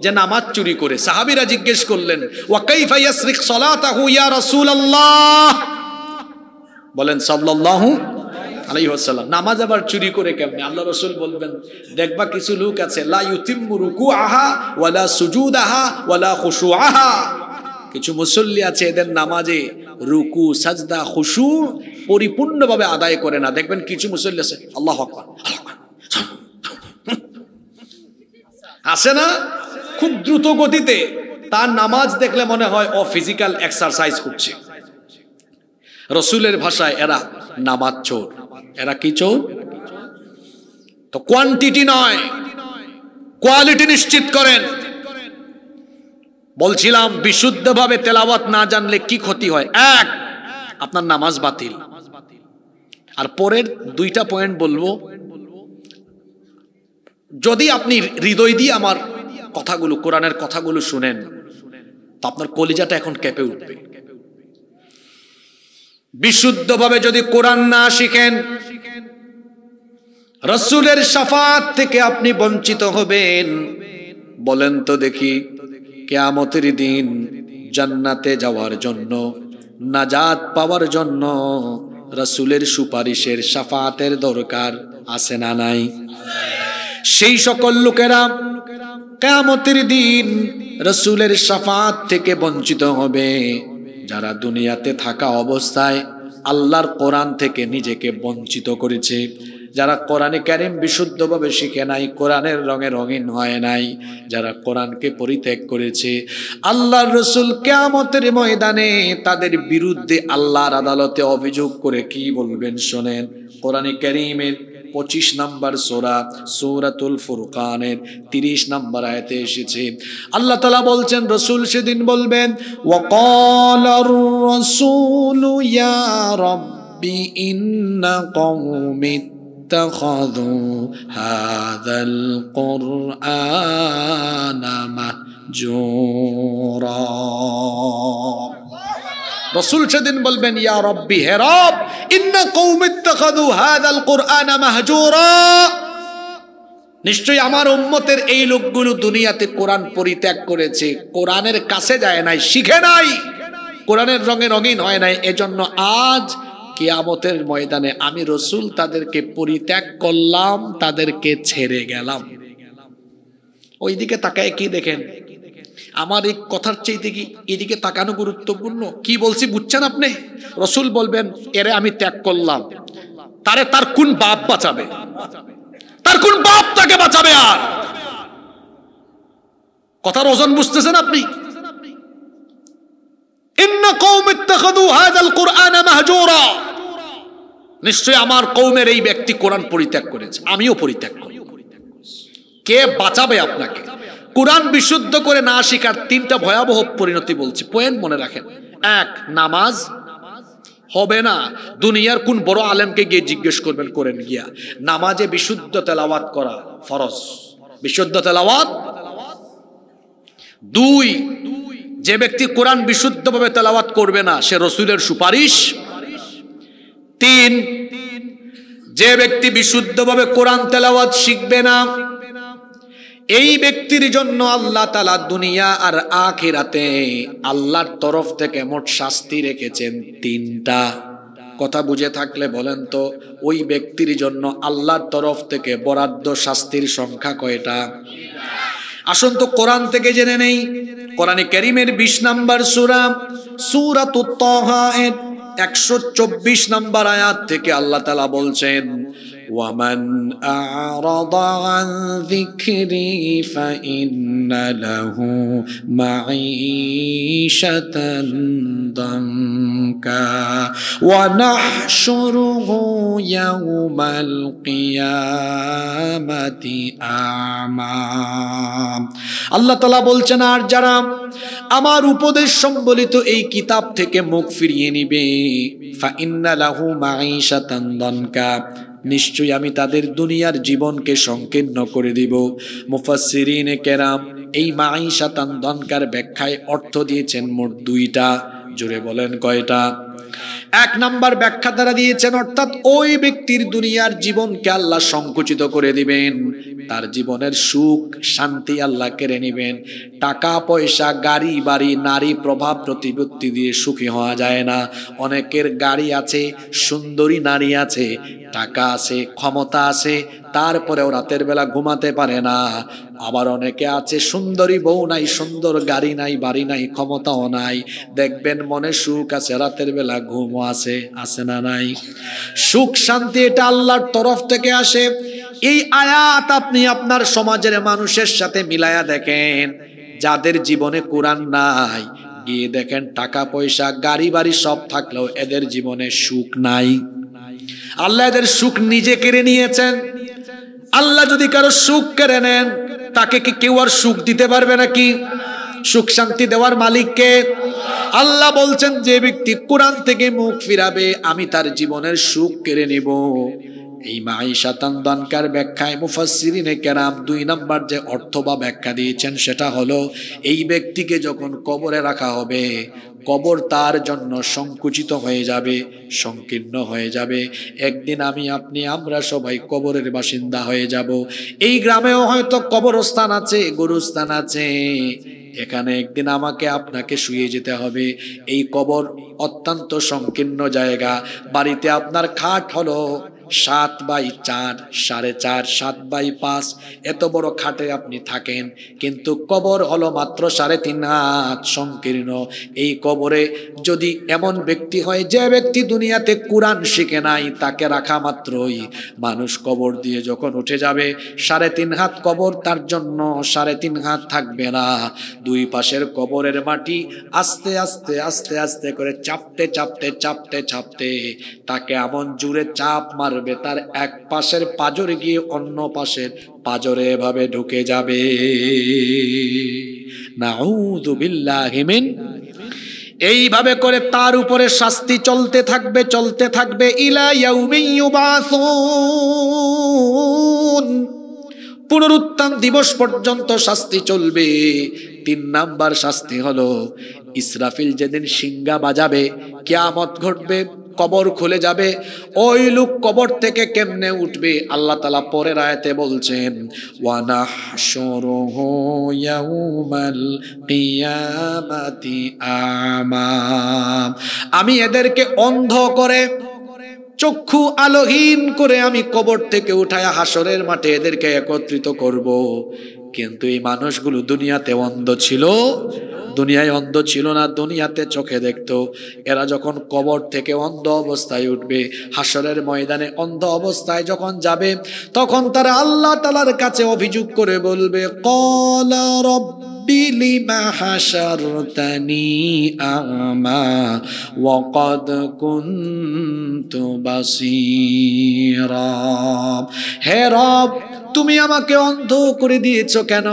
Speaker 1: যে নামাজ চুরি করে। সাহাবীরা জিজ্ঞেস করলেন, ওয়া কাইফা ইয়াসরিক সালাতাহু ইয়া রাসূলুল্লাহ, বলেন সাল্লাল্লাহু আলাইহি ওয়াসাল্লাম, নামাজ আবার চুরি করে কেমনে? আল্লাহ রাসূল বলবেন, দেখবা কিছু লোক আছে, লা ইউতিম্মু রুকুআহা ওয়ালা সুজুদাহা ওয়ালা খুশুআহা। কিছু মুসল্লি আছে, এদের নামাজে রুকু সাজদা খুশু পরিপূর্ণভাবে আদায় করে না। দেখবেন কিছু মুসল্লি আছে, আল্লাহু আকবার আসে না, খুব দ্রুত গতিতে। তার নামাজ দেখলে মনে হয় ও ফিজিক্যাল এক্সারসাইজ করছে। রসুলের ভাষায় এরা নামাজ চোর। এরা কি চোর? তো কোয়ান্টিটি নয়, কোয়ালিটি নিশ্চিত করেন। বলছিলাম বিশুদ্ধভাবে তেলাওয়াত না জানলে কি ক্ষতি হয়? এক, আপনার নামাজ বাতিল। আর পরের দুইটা পয়েন্ট বলবো, যদি আপনি হৃদয় দিয়ে আমার কথাগুলো, কোরআনের কথাগুলো শুনেন, তো আপনার কলিজাটা এখন কেঁপে উঠবে। বিশুদ্ধভাবে যদি কোরআন না শিখেন, রাসূলের শাফাত থেকে আপনি বঞ্চিত হবেন। বলেন তো দেখি, কিয়ামতের দিন জান্নাতে যাওয়ার জন্য, নাজাত পাওয়ার জন্য রাসূলের সুপারিশের শাফাতের দরকার আছে না নাই? সেই সকল লোকেরা কিয়ামতের দিন রাসূলের শাফাত থেকে বঞ্চিত হবে যারা দুনিয়াতে থাকা অবস্থায় আল্লাহর কোরআন থেকে নিজেকে বঞ্চিত করেছে, যারা কোরআনে কারীম বিশুদ্ধভাবে শিখে নাই, কোরআনের রঙে রঙিন হয় নাই, যারা কোরআনকে পরিত্যাগ করেছে। আল্লাহর রাসূল কিয়ামতের ময়দানে তাদের বিরুদ্ধে আল্লাহর আদালতে অভিযোগ করে কি বলবেন শোনেন। কোরআনে কারীমের 25 নম্বর সূরা, সূরাতুল ফুরকানের 30 নম্বর আয়াতে এসেছে, আল্লাহ তাআলা বলছেন রাসূল সেদিন বলবেন, ওয়াকালার রাসূলু ইয়া রাব্বি ইন্না কওমি ইত্তাখাযু হাযাল কুরআনা মাহজুরা। রাসূল সেদিন বলবেন, ইয়া রাব্বি, হে রব, ইন্না কওমি ইত্তাখাযু হাযাল কুরআনা মাহজুরা, নিশ্চয়ই আমার উম্মতের এই লোকগুলো দুনিয়াতে কোরআন পরিত্যাগ করেছে, কোরআনের কাছে যায় নাই, শিখে নাই, কোরআনের রঙে রঙিন হয় নাই। এজন্য আজ কিয়ামতের ময়দানে আমি রাসূল তাদেরকে পরিত্যাগ করলাম, তাদেরকে ছেড়ে গেলাম। ওইদিকে তাকায় কি দেখেন? আমার এই কথার চাইতে কি এদিকে তাকানো গুরুত্বপূর্ণ? কি বলছি বুঝছেন আপনি? রাসূল বলবেন, এরে আমি ত্যাগ করলাম, তারে তার কোন বাপ বাঁচাবে? তার কোন বাপ তাকে বাঁচাবে? আর কথার ওজন বুঝতেছেন আপনি? ইন্না কওমি ইত্তাখাযু হাযাল কুরআনা মাহজুরা, নিশ্চয় আমার কওমের এই ব্যক্তি কোরআন পরিত্যাগ করেছে, আমিও পরিত্যাগ করি। কে বাঁচাবে আপনাকে? কোরআন বিশুদ্ধ করে না শিখার 3টা ভয়াবহ পরিণতি বলছি, পয়েন্ট মনে রাখেন। এক, নামাজ হবে না। দুনিয়ার কোন বড় আলেমকে গিয়ে জিজ্ঞেস করবেন, করেন গিয়া। নামাজে বিশুদ্ধ তেলাওয়াত করা ফরজ, বিশুদ্ধ তেলাওয়াত। 2, যে ব্যক্তি কোরআন বিশুদ্ধভাবে তেলাওয়াত করবে না সে রাসূলের সুপারিশ। 3, যে ব্যক্তি বিশুদ্ধভাবে কোরআন তেলাওয়াত শিখবে না, এই ব্যক্তির জন্য আল্লাহ তাআলা দুনিয়া আর আখিরাতে আল্লাহর তরফ থেকে মোট শাস্তি রেখেছেন 3টা। কথা বুঝে থাকলে বলেন তো, ওই ব্যক্তির জন্য আল্লাহর তরফ থেকে বরাদ্দ শাস্তির সংখ্যা কয়টা? আসুন তো কোরআন থেকে জেনে নেই। কোরআনে কারীমের 20 নম্বর সূরা, সূরাতুত তাহা এর 124 নম্বর আয়াত থেকে আল্লাহ তাআলা বলছেন, ওয়ামান আ'রাদা আন যিকরি ফাইন্না লাহু মাঈশাতান দানকা ওয়া নাহশুরুহু ইয়াওমাল কিয়ামাতি আ'মা। আল্লাহ তাআলা বলছেন, আর যারা আমার উপদেশ সম্বলিত এই কিতাব থেকে মুখ ফিরিয়ে নিবে, ফাইন্না লাহু মাঈশাতান দানকা, নিশ্চয়ই আমি তাদের দুনিয়ার জীবনকে সংকীর্ণ করে দিব। মুফাসসিরিনে কেরাম এই মাঈশাতান দানকার ব্যাখ্যায় অর্থ দিয়েছেন মোট 2টা। জোরে বলেন কয়টা? 1 নম্বর ব্যাখ্যা দ্বারা দিয়েছেন, অর্থাৎ ওই ব্যক্তির দুনিয়ার জীবনকে আল্লাহ সংকুচিত করে দিবেন, তার জীবনের সুখ শান্তি আল্লাহ কেড়ে নেবেন। টাকা পয়সা, গাড়ি বাড়ি, নারী প্রভাব প্রতিপত্তি দিয়ে সুখী হওয়া যায় না। অনেকের গাড়ি আছে, সুন্দরী নারী আছে, টাকা আছে, ক্ষমতা আছে, তারপরেও রাতের বেলা ঘুমাতে পারে না। আবার অনেকে আছে সুন্দরী বউ নাই, সুন্দর গাড়ি নাই, বাড়ি নাই, ক্ষমতাও নাই, দেখবেন মনে সুখ আছে, রাতের বেলা ঘুমও আছে। আছে না নাই? সুখ শান্তি এটা আল্লাহর তরফ থেকে আসে। এই আয়াত আপনি আপনার সমাজের মানুষের সাথে মিলায়া দেখেন, যাদের জীবনে কোরআন নাই, গিয়ে দেখেন টাকা পয়সা গাড়ি বাড়ি সব থাকলেও এদের জীবনে সুখ নাই। আল্লাহ এদের সুখ নিজে কেড়ে নিয়েছেন। আল্লাহ যদি কারো সুখ কেড়ে নেন, তাকে কি কেউ আর সুখ দিতে পারবে নাকি? সুখ শান্তি দেওয়ার মালিককে আল্লাহ বলছেন, যে ব্যক্তি কোরআন থেকে মুখ ফিরাবে আমি তার জীবনের সুখ কেড়ে নেব। এই মাঈশাতান দানকার ব্যাখ্যায় মুফাসসিরিনে কেরাম 2 নাম্বার যে অর্থ বা ব্যাখ্যা দিয়েছেন সেটা হলো, এই ব্যক্তিকে যখন কবরে রাখা হবে, কবর তার জন্য সংকুচিত হয়ে যাবে, সংকীর্ণ হয়ে যাবে। একদিন আমি আপনি আমরা সবাই কবরের বাসিন্দা হয়ে যাব। এই গ্রামেও হয়তো কবরস্থান আছে, গোরস্থান আছে, এখানে একদিন আমাকে আপনাকে শুয়ে যেতে হবে। এই কবর অত্যন্ত সংকীর্ণ জায়গা। বাড়িতে আপনার খাট হলো 7x4, 4.5, 7x5, এত বড় খাটে আপনি থাকেন, কিন্তু কবর হলো মাত্র 3.5 হাত সংকীর্ণ। এই কবরে যদি এমন ব্যক্তি হয় যে ব্যক্তি দুনিয়াতে কোরআন শিখে নাই, তাকে রাখা মাত্রই মানুষ কবর দিয়ে যখন উঠে যাবে, 3.5 হাত কবর তার জন্য 3.5 হাত থাকবে না। 2 পাশের কবরের মাটি আস্তে আস্তে আস্তে আস্তে করে চাপতে চাপতে চাপতে চাপতে তাকে এমন জোরে চাপ মারবে, তার এক পাশের পাজরে গিয়ে অন্য পাশের পাজরে এভাবে ঢুকে যাবে। নাউযু বিল্লাহি মিন। এইভাবে করে তার উপরে শাস্তি চলতে থাকবে চলতে থাকবে, ইলা ইয়াউমি ইউবাসুন, পুনরুত্থান দিবস পর্যন্ত শাস্তি চলবে। 3 নাম্বার শাস্তি হলো, ইসরাফিল যেদিন শিঙ্গা বাজাবে, কিয়ামত ঘটবে, কবর খুলে যাবে, ওই লোক কবর থেকে কেমনে উঠবে? আল্লাহ তাআলা পরের আয়াতে বলছেন, ওয়া নাহশুরুহু ইয়াউমাল কিয়ামাতি আমা, আমি এদেরকে অন্ধ করে, চক্ষু আলোহীন করে আমি কবর থেকে উঠায় হাসরের মাঠে এদেরকে একত্রিত করব। কিন্তু এই মানুষগুলো দুনিয়াতে অন্ধ ছিল, দুনিয়ায় অন্ধ ছিল না, দুনিয়াতে চোখে দেখতো। এরা যখন কবর থেকে অন্ধ অবস্থায় উঠবে, হাসরের ময়দানে অন্ধ অবস্থায় যখন যাবে, তখন তারা আল্লাহ তাআলার কাছে অভিযোগ করে বলবে, ক্বালা রাব্বি লিমা হাশারতানি আমা ওয়া ক্বাদ কুনতু বাসীরা, হে রব তুমি আমাকে অন্ধ করে দিয়েছো কেন?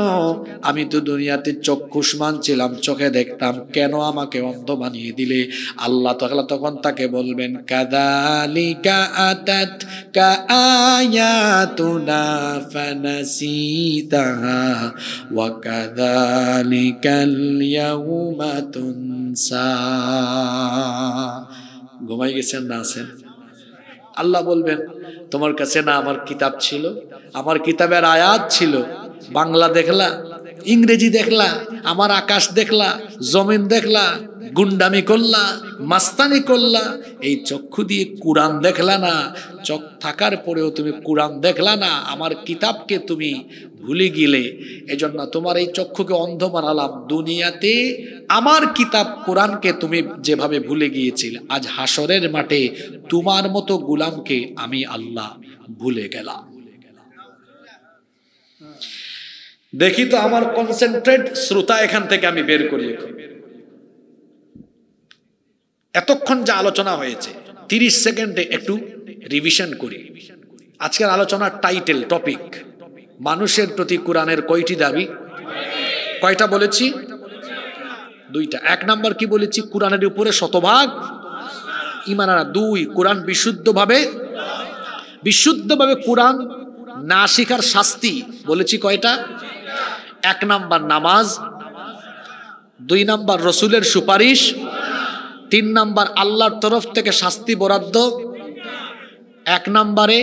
Speaker 1: আমি তো দুনিয়াতে চক্ষুষ্মান ছিলাম, চোখে দেখতাম, কেন আমাকে অন্ধ বানিয়ে দিলে? আল্লাহ তাআলা তখন তাকে বলবেন, কাযালিকা আতাতকা আয়াতুনা ফানাসিতাহা ওয়া কাযালিকাল ইয়াউমা তুনসা। ঘুমাই গেছেন না আছেন? আল্লাহ বলবেন, তোমার কাছে না আমার কিতাব ছিল, আমার কিতাবের আয়াত ছিল, বাংলা দেখলা, ইংরেজি দেখলা, আমার আকাশ দেখলা, জমিন দেখলা, গুন্ডামি করলা, মাস্তানি করলা, এই চক্ষু দিয়ে কোরআন দেখলা না, চোখ থাকার পরেও তুমি কোরআন দেখলা না, আমার কিতাবকে তুমি ভুলে গেলে, এজন্য তোমার এই চক্ষুকে অন্ধ বানালাম। দুনিয়াতে আমার কিতাব কোরআনকে তুমি যেভাবে ভুলে গিয়েছিলে, আজ হাসরের মাঠে তোমার মতো গোলামকে আমি আল্লাহ ভুলে গেলাম। দেখি তো আমার কনসেন্ট্রেট শ্রোতা এখান থেকে আমি বের করি। এতক্ষণ যা আলোচনা হয়েছে 30 সেকেন্ডে একটু রিভিশন করি। আজকের আলোচনার টাইটেল, টপিক, মানুষের প্রতি কোরআনের কয়টি দাবি? কয়টা বলেছি? 2টা। 1 নাম্বার কি বলেছি? কোরআনের উপরে শতভাগ ঈমান আনা। 2, কোরআন বিশুদ্ধভাবে কোরআন না শিখার শাস্তি বলেছি কয়টা? 1 নাম্বার নামাজ, 2 নাম্বার রসুলের সুপারিশ, 3 নাম্বার আল্লাহর তরফ থেকে শাস্তি বরাদ্দ, 1 নাম্বারে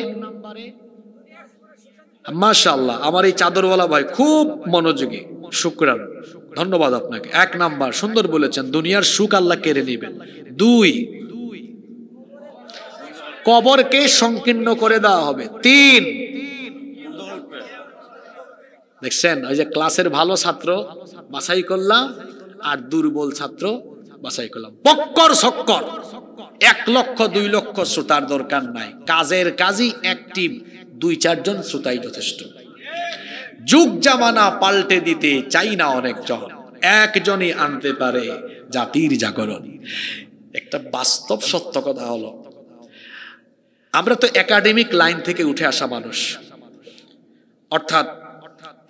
Speaker 1: মাশাআল্লাহ আমার এই চাদরওয়ালা ভাই খুব মনোযোগী, শুকরান, ধন্যবাদ আপনাকে। 1 নাম্বার সুন্দর বলেছেন, দুনিয়ার সুখ আল্লাহ কেড়ে নেবেন। 2, কবরকে সংকীর্ণ করে দেওয়া হবে। 3, দেখছেন ওই যে ক্লাসের ভালো ছাত্র বাছাই করলাম আর দুর্বল ছাত্র বাছাই করলাম। বক্কর সক্কর 1 লক্ষ 2 লক্ষ শ্রোতার দরকার নাই, কাজের কাজই অ্যাক্টিভ 2-4 জন শ্রোতাই যথেষ্ট। যুগ জামানা পাল্টে দিতে চাই না অনেকজন, একজনই আনতে পারে জাতির জাগরণ। একটা বাস্তব সত্য কথা হলো, আমরা তো একাডেমিক লাইন থেকে উঠে আসা মানুষ, অর্থাৎ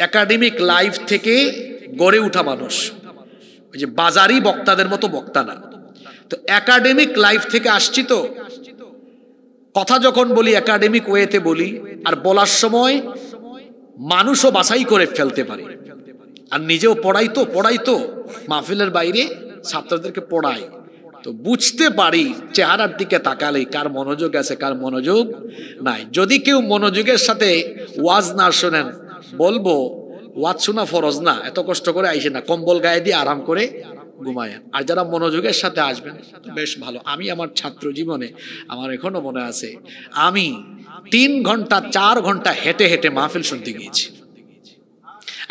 Speaker 1: একাডেমিক লাইফ থেকে গড়ে ওঠা মানুষ, ওই যে বাজারি বক্তাদের মতো বক্তা না। তো একাডেমিক লাইফ থেকে আসছি, তো কথা যখন বলি একাডেমিক ওয়েতে বলি, আর বলার সময় মানুষও বাছাই করে ফেলতে পারি, আর নিজেও পড়াই তো মাহফিলের বাইরে ছাত্রদেরকে পড়াই, তো বুঝতে পারি চেহারার দিকে তাকালে কার মনোযোগ আছে কার মনোযোগ নাই। যদি কেউ মনোযোগের সাথে ওয়াজ না শোনেন, বলবো ওয়াজ শোনা ফরজ না, এত কষ্ট করে আইসে না, কম্বল গায়ে দিয়ে আরাম করে ঘুমায়েন। আর যারা মনোযোগের সাথে আসবেন বেশ ভালো। আমি আমার ছাত্র জীবনে আমার এখনো মনে আছে, আমি 3 ঘন্টা 4 ঘন্টা হেঁটে হেঁটে মাহফিল শুনতে গিয়েছি।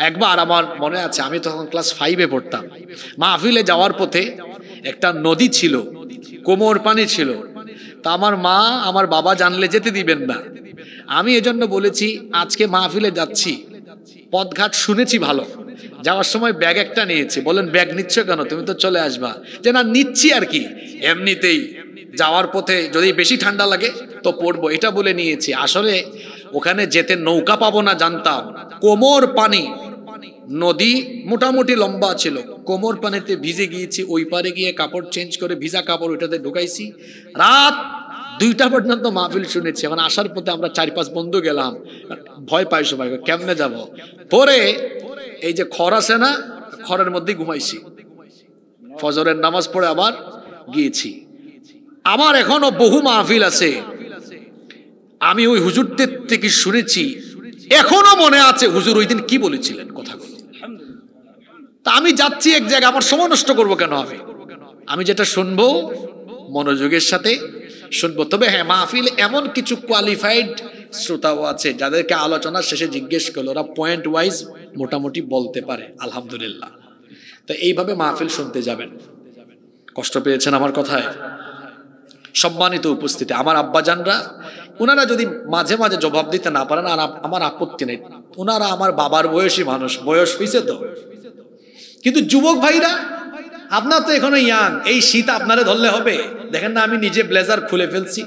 Speaker 1: একবার আমার মনে আছে, আমি তখন ক্লাস 5-এ পড়তাম, মাহফিলে যাওয়ার পথে একটা নদী ছিল, কোমর পানি ছিল, তা আমার মা আমার বাবা জানলে যেতে দিবেন না। আমি এজন্য বলেছি আজকে মাহফিলে যাচ্ছি, পথঘাট শুনেছি ভালো, যাওয়ার সময় ব্যাগ একটা নিয়েছি। বলেন ব্যাগ নিচ্ছ কেন, তুমি তো চলে আসবা। যে না নিচ্ছি আর কি, এমনিতেই যাওয়ার পথে যদি বেশি ঠান্ডা লাগে তো পড়বো, এটা বলে নিয়েছি। আসলে ওখানে যেতে নৌকা পাবো না জানতাম, কোমর পানি, নদী মোটামুটি লম্বা ছিল, কোমর পানিতে ভিজে গিয়েছি। ওই পারে গিয়ে কাপড় চেঞ্জ করে ভিজা কাপড় ওইটাতে ঢুকাইছি, রাত 2টা পর্যন্ত মাহফিল শুনেছি। এখন আসার পথে আমরা 4-5 বন্ধু গেলাম, ভয় পাই সবাই, কেমনে যাব। পরে এই যে খর আছে না, খরের মধ্যে ঘুমাইছি, ফজরের নামাজ পড়ে আবার গিয়েছি। আমার এখনো বহু মাহফিল আছে, আমি ওই হুজুরদের থেকে শুনেছি, এখনো মনে আছে হুজুর ওই দিন কি বলেছিলেন কথাগুলো। তা আমি যাচ্ছি এক জায়গায়, আমার সময় নষ্ট করবো কেন? আমি যেটা শুনবো মনোযোগের সাথে শুনবো। তবে হ্যাঁ, মাহফিল এমন কিছু কোয়ালিফাইড শ্রোতাও আছে যাদেরকে আলোচনা শেষে জিজ্ঞেস করলো, ওরা পয়েন্ট ওয়াইজ মোটামুটি বলতে পারে, আলহামদুলিল্লাহ। তো এইভাবে মাহফিল শুনতে যাবেন। কষ্ট পেয়েছেন আমার কথায়? সম্মানিত উপস্থিতি, আমার আব্বাজানরা, ওনারা যদি মাঝে মাঝে জবাব দিতে না পারেন আর আমার আপত্তি নেই, ওনারা আমার বাবার বয়সী মানুষ, বয়স হয়েছে তো। কিন্তু যুবক ভাইরা, আপনার তো এখনো ইয়াং, এই শীত আপনারে ধরলে হবে? দেখেন না আমি নিজে ব্লেজার খুলে ফেলছি।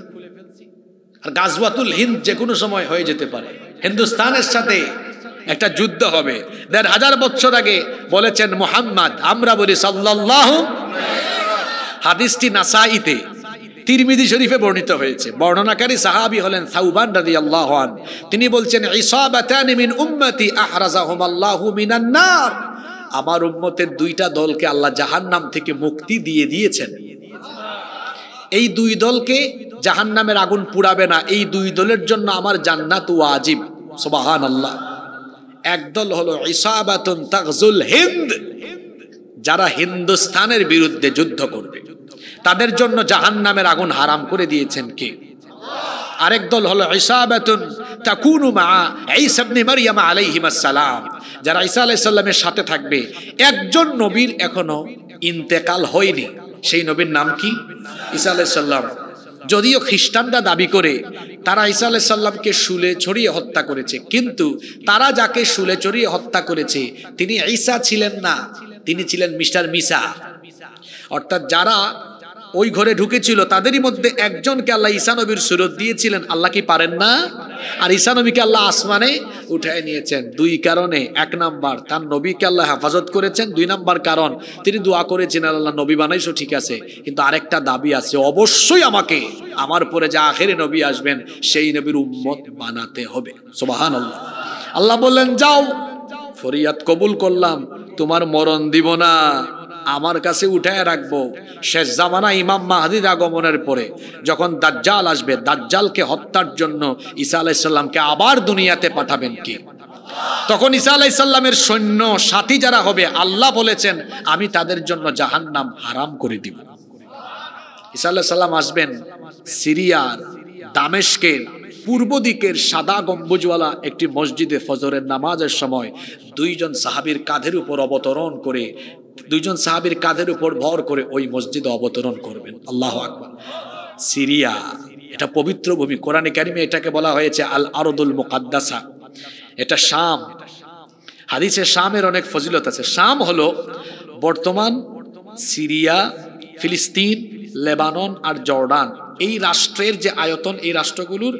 Speaker 1: আর গাজওয়াতুল হিন্দ যে কোনো সময় হয়ে যেতে পারে, হিন্দুস্তানের সাথে একটা যুদ্ধ হবে। 1500 বছর আগে বলেছেন মুহাম্মদ, আমরা বলি সাল্লাল্লাহু। হাদিসটি নাসাইতে, তিরমিজি শরীফে বর্ণিত হয়েছে। বর্ণনাকারী সাহাবী হলেন সাউবান রাদিয়াল্লাহু আনহু। তিনি বলছেন, ইসাবাতানি মিন উম্মতি আহরাজাহুমাল্লাহু মিনান নার। আমার উম্মতের 2টা দলকে আল্লাহ জাহান্নাম থেকে মুক্তি দিয়ে দিয়েছেন। এই 2 দলকে জাহান্নামের আগুন পুড়াবে না, এই 2 দলের জন্য আমার জান্নাত ওয়াজিব। সুবহানাল্লাহ। এক দল হলো ইসাবাতুন তাগজুল হিন্দ, যারা হিন্দুস্তানের বিরুদ্ধে যুদ্ধ করবে, তাদের জন্য জাহান্নামের আগুন হারাম করে দিয়েছেন কে? আরেক দল হলো ইসাবাতুন তাকুনু মা ঈসা ইবনে মারইয়াম আলাইহিস সালাম, যারা ঈসা আলাইহিস সালামের সাথে থাকবে। একজন নবীর এখনো ইন্তেকাল হয়নি, সেই নবীর নাম কি? ঈসা আলাইহিস সালাম। যদিও খ্রিস্টানরা দাবি করে তারা ঈসা আলাইহিস সালামকে শুলে ছড়িয়ে হত্যা করেছে, কিন্তু তারা যাকে শুলে ছড়িয়ে হত্যা করেছে তিনি ঈসা ছিলেন না, তিনি ছিলেন মিস্টার মিসা। অর্থাৎ যারা ওই ঘরে ঢুকেছিল তাদেরই মধ্যে একজনকে আল্লাহ ঈসা নবীর সুরত দিয়েছিলেন। আল্লাহ কি পারেন না? আর ঈসা নবীকে আল্লাহ আসমানে উঠায় নিয়েছেন 2 কারণে। 1 নাম্বার, তার নবীকে আল্লাহ হেফাজত করেছেন। 2 নাম্বার কারণ, তিনি দোয়া করেছেন, আল্লাহ নবী বানাইছো ঠিক আছে, কিন্তু আরেকটা দাবি আছে, অবশ্যই আমাকে আমার পরে যে আখেরি নবী আসবেন সেই নবীর উম্মত বানাতে হবে। সুবহানাল্লাহ। আল্লাহ বললেন, যাও, ফরিয়াদ কবুল করলাম, তোমার মরণ দিব না, আমার কাছে উঠায় রাখবো। শেষ জামানা ইমাম মাহদীর আগমনের পরে যখন দাজ্জাল আসবে, দাজ্জালকে হত্যার জন্য ঈসা আলাইহিস সালামকে আবার দুনিয়াতে পাঠাবেন কে? তখন ঈসা আলাইহিস সালামের সৈন্য সাথী যারা হবে, আল্লাহ বলেছেন আমি তাদের জন্য জাহান্নাম হারাম করে দিব। ঈসা আলাইহিস সালাম আসবেন সিরিয়ার দামেস্কের পূর্ব দিকের সাদা গম্বুজওয়ালা একটি মসজিদে ফজরের নামাজের সময় 2 জন সাহাবীর কাঁধের উপর অবতরণ করে, 2 জন সাহাবীর কাঁধের উপর ভর করে ওই মসজিদে অবতরণ করবেন। আল্লাহু আকবার। সিরিয়া এটা পবিত্র ভূমি, কোরআনে কারিমে এটাকে বলা হয়েছে আল আরদুল মুকাদ্দাসা। এটা শাম। হাদিসে শামের অনেক ফজিলত আছে। শাম হলো বর্তমান সিরিয়া, ফিলিস্তিন, লেবানন আর জর্ডান, এই রাষ্ট্রের যে আয়তন, এই রাষ্ট্রগুলোর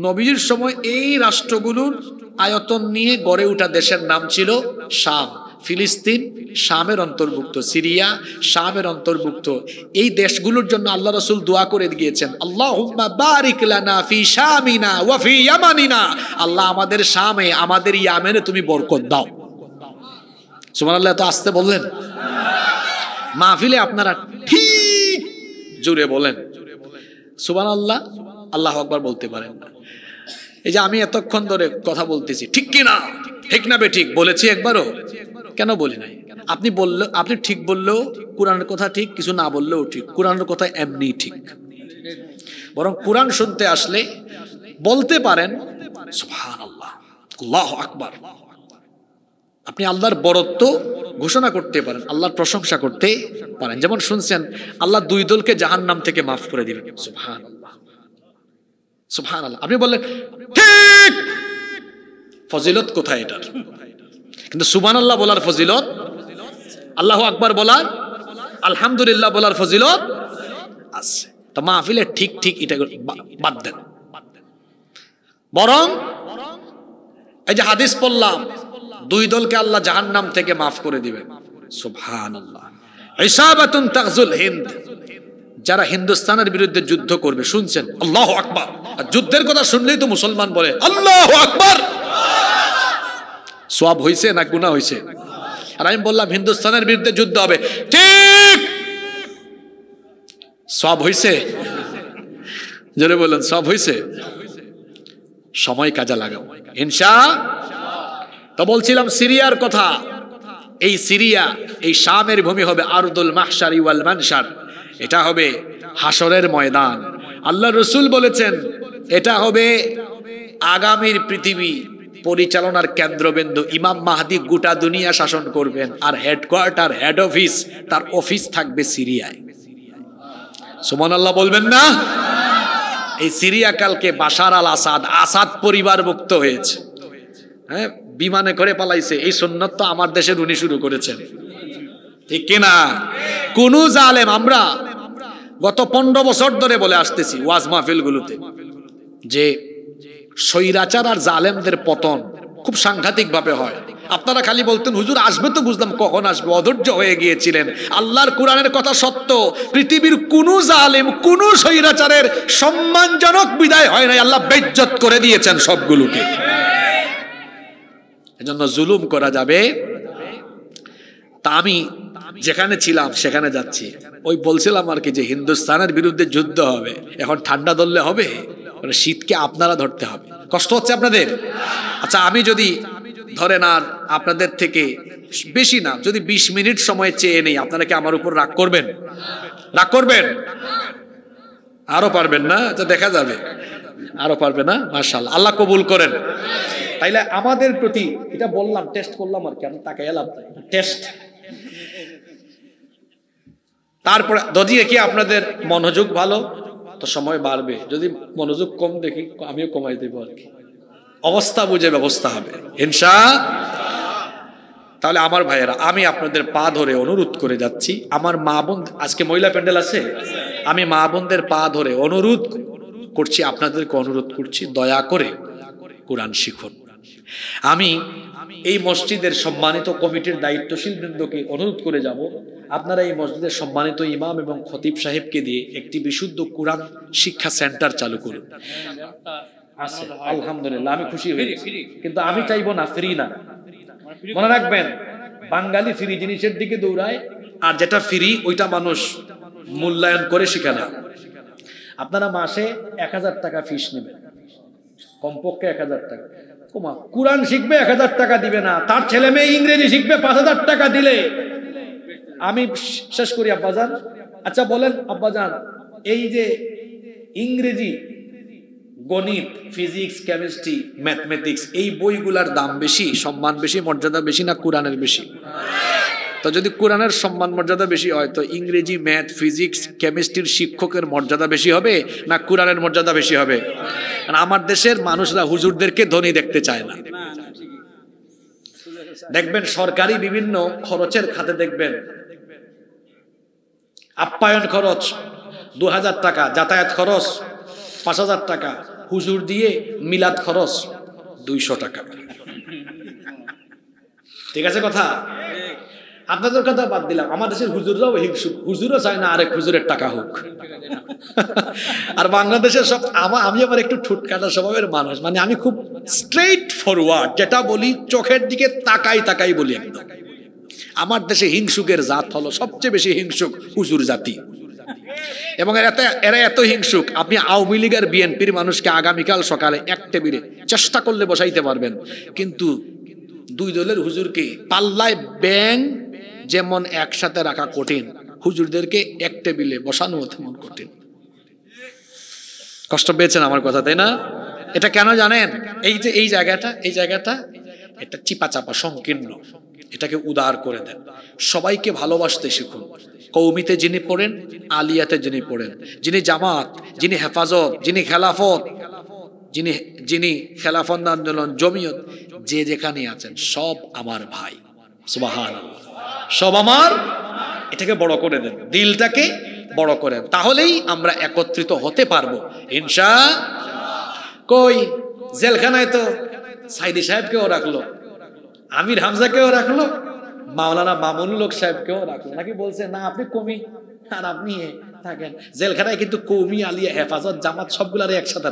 Speaker 1: নবীর সময় এই রাষ্ট্রগুলোর আয়তন নিয়ে গড়ে ওঠা দেশের নাম ছিল শাম। ফিলিস্তিন শামের অন্তর্ভুক্ত, সিরিয়া শামের অন্তর্ভুক্ত। এই দেশগুলোর জন্য আল্লাহ রাসূল দোয়া করে গিয়েছেন, আল্লাহুম্মা বারিক লানা ফি শামিনা ওয়া ফি ইয়ামানিনা, আল্লাহ আমাদের শামে, আমাদের ইয়ামেনে তুমি বরকত দাও। সুবহানাল্লাহ। তো আসতে বললেন মাহফিলে আপনারা ঠিক জোরে বলেন সুবহানাল্লাহ, আল্লাহু আকবার বলতে পারেন না। এই যে আমি এতক্ষণ ধরে কথা বলতেছি, ঠিক কি না, ঠিক না বে ঠিক বলেছি একবারও? কেন বলি নাই? আপনি বললে, আপনি ঠিক বললেও কোরআনের কথা ঠিক, কিছু না বললেও ঠিক, কোরআনের কথা এমনি ঠিক। বরং কোরআন শুনতে আসলে বলতে পারেন সুবহানাল্লাহ, আল্লাহু আকবার। আপনি আল্লাহর বরত্ব ঘোষণা করতে পারেন, আল্লাহর প্রশংসা করতে পারেন। যেমন শুনছেন আল্লাহ দুই দলকে জাহান্নাম থেকে মাফ করে দিবেন, সুবহানাল্লাহ সুবহানাল্লাহ। আপনি বললেন ঠিক, ফজিলত কোথায় এটার? কিন্তু সুবহানাল্লাহ বলার ফজিলত, আল্লাহু আকবার বলার, আলহামদুলিল্লাহ বলার ফজিলত আছে। তা মাহফিলে ঠিক ঠিক এটা বাদ দেন। বরং এই যে হাদিস পড়লাম, দুই দলকে আল্লাহ জাহান্নাম থেকে মাফ করে দিবেন, সুবহানাল্লাহ। ইসাবাতুন তাগজুল হিন্দ, যারা হিন্দুস্তানের বিরুদ্ধে যুদ্ধ করবে, শুনছেন আল্লাহু আকবার। আর যুদ্ধের কথা শুনলেই তো মুসলমান বলে আল্লাহু আকবার। সওয়াব হইছে না গুনাহ হইছে? আর আমি বললাম হিন্দুস্তানের বিরুদ্ধে যুদ্ধ হবে, ঠিক সওয়াব হইছে? জোরে বলেন সওয়াব হইছে? সময় কাজে লাগাও ইনশাআল্লাহ। তো বলছিলাম সিরিয়ার কথা। এই সিরিয়া, এই শামের ভূমি হবে আরদুল মাহশারি ওয়াল মানশার, এটা হবে হাসরের ময়দান। আল্লাহ রাসূল বলেছেন এটা হবে আগামীর পৃথিবী পরিচালনার কেন্দ্রবিন্দু। ইমাম মাহদি গোটা দুনিয়া শাসন করবেন, আর হেডকোয়ার্টার, হেড অফিস, তার অফিস থাকবে সিরিয়ায়। সুবহানাল্লাহ বলবেন না? এই সিরিয়া কালকে বাশার আল আসাদ, আসাদ পরিবার মুক্ত হয়েছে, হ্যাঁ, বিমানে করে পালাইছে। এই সুন্নাত তো আমার দেশের উনি শুরু করেছেন, ঠিক কিনা? কোন জালেম, আমরা গত 15 বছর ধরে বলে আসতেছি ওয়াজ মাহফিলগুলোতে যে স্বৈরাচার আর জালেমদের পতন খুব সাংঘাতিক ভাবে হয়। আপনারা খালি বলতেন হুজুর আসবে, তো বুঝলাম কখন আসবে, অধৈর্য হয়ে গিয়েছিলেন। আল্লাহর কোরআনের কথা সত্য, পৃথিবীর কোন জালেম, কোন স্বৈরাচারের সম্মানজনক বিদায় হয় নাই, আল্লাহ বেইজ্জত করে দিয়েছেন সবগুলোকে। এজন্য জুলুম করা যাবে। তা আমি যেখানে ছিলাম সেখানে যাচ্ছি, ওই বলছিলাম আর কি যে হিন্দুস্তানের বিরুদ্ধে যুদ্ধ হবে। এখন ঠান্ডা ধরলে হবে? শীতকে আপনারা ধরতে হবে। কষ্ট হচ্ছে আপনাদের? আচ্ছা, আমি যদি ধরেন আর আপনাদের থেকে বেশি না, যদি 20 মিনিট সময় চেয়ে নেই, আপনারা কি আমার উপর রাগ করবেন? রাগ করবেন? আরো পারবেন না? আচ্ছা, দেখা যাবে। আরো পারবে না? মাশাআল্লাহ, আল্লাহ কবুল করেন। তাইলে আমাদের প্রতি এটা বললাম, টেস্ট করলাম আর কি, আমি তাকাই এলাম টেস্ট। তারপরে যদি কি আপনাদের মনোযোগ ভালো তো সময় বাড়বে, যদি মনোযোগ কম দেখি আমিও কমাই দেবো আর কি। অবস্থা বুঝে ব্যবস্থা হবে ইনশাআল্লাহ। তাহলে আমার ভাইয়েরা, আমি আপনাদের পা ধরে অনুরোধ করে যাচ্ছি, আমার মা বোন, আজকে মহিলা প্যান্ডেল আছে, আমি মা বোনদের পা ধরে অনুরোধ করছি, আপনাদেরকে অনুরোধ করছি, দয়া করে কোরআন শিখুন। আমি এই মসজিদের সম্মানিত কমিটির দায়িত্বশীল বৃন্দকে অনুরোধ করে যাব, আপনারা এই মসজিদের সম্মানিত ইমাম এবং খতিব সাহেবকে দিয়ে একটি বিশুদ্ধ কোরআন শিক্ষা সেন্টার চালু করুন। আলহামদুলিল্লাহ, আমি খুশি হয়েছি, কিন্তু আমি চাইবো না ফ্রি না। মনে রাখবেন, বাঙালি ফ্রি জিনিসের দিকে দৌড়ায়, আর যেটা ফ্রি ওইটা মানুষ মূল্যায়ন করে শিখে না। আপনারা মাসে 1000 টাকা ফিস নেবেন, কমপক্ষে 1000 টাকা। কোরআন শিখবে 1000 টাকা দিবে না, তার ছেলে মেয়ে ইংরেজি শিখবে 5000 টাকা দিলে। আমি শেষ করি আব্বাজান। আচ্ছা বলেন আব্বাজান, এই যে ইংরেজি, গণিত, ফিজিক্স, কেমিস্ট্রি, ম্যাথমেটিক্স, এই বইগুলার দাম বেশি, সম্মান বেশি, মর্যাদা বেশি না কোরআনের বেশি? তো যদি কোরআনের সম্মান মর্যাদা বেশি হয়, তো ইংরেজি, ম্যাথ, ফিজিক্স, কেমিস্ট্রির শিক্ষকের মর্যাদা বেশি হবে না কোরআনের মর্যাদা বেশি হবে? আমার দেশের মানুষরা হুজুরদেরকে ধনী দেখতে চায় না। দেখবেন সরকারি বিভিন্ন খরচের খাতে দেখবেন আপ্যায়ন খরচ 2000 টাকা, যাতায়াত খরচ 5000 টাকা, হুজুর দিয়ে মিলাদ খরচ 200 টাকা। ঠিক আছে কথা? আপনাদের কথা বাদ দিলাম, আমার দেশের হুজুররাও হিংসুক, হুজুরও চায় না আরেক হুজুরের টাকা হোক। আর বাংলাদেশের সব আমি আবার একটু ঠুটকাটা স্বভাবের মানুষ, মানে আমি খুব স্ট্রেইট ফরওয়ার্ড, যেটা বলি চোখের দিকে তাকাই বলি একদম। আমার দেশে হিংসুকের জাত হলো সবচেয়ে বেশি হিংসুক হুজুর জাতি, এবং এরা এত হিংসুক, আপনি আওয়ামী লীগের বিএনপির মানুষকে আগামীকাল সকালে এক টেবিলে চেষ্টা করলে বসাইতে পারবেন, কিন্তু দুই দলের হুজুরকে পাল্লায় ব্যাং যেমন একসাথে রাখা কঠিন, হুজুরদেরকে এক টেবিলে বসানো তেমন কঠিন। কষ্ট পেয়েছেন আমার কথা, তাই না? এটা কেন জানেন? এই জায়গাটা এটা চিপা চাপা সংকীর্ণ, এটাকে উদার করে দেন। সবাইকে ভালোবাসতে শিখুন। কওমিতে যিনি পড়েন, আলিয়াতে যিনি পড়েন, যিনি জামাত, যিনি হেফাজত, যিনি খেলাফত, যিনি খেলাফত আন্দোলন, জমিয়ত, যে যেখানে আছেন সব আমার ভাই। সুবহানাল্লাহ, সব আমার। এটাকে বড় করে দেন, দিলটাকে বড় করেন, তাহলেই আমরা একত্রিত হতে পারবো ইনশাআল্লাহ। কই জেলখানায় তো সাইদি সাহেবকেও রাখলো, আমির হামজাকেও রাখলো, মাওলানা মামুনুল হক সাহেবকেও রাখলো, নাকি বলছে না আপনি কমি আর আপনি থাকেন। জেলখানায় কিন্তু কওমি, আলিয়া, হেফাজত, জামাত সবগুলারে একসাথে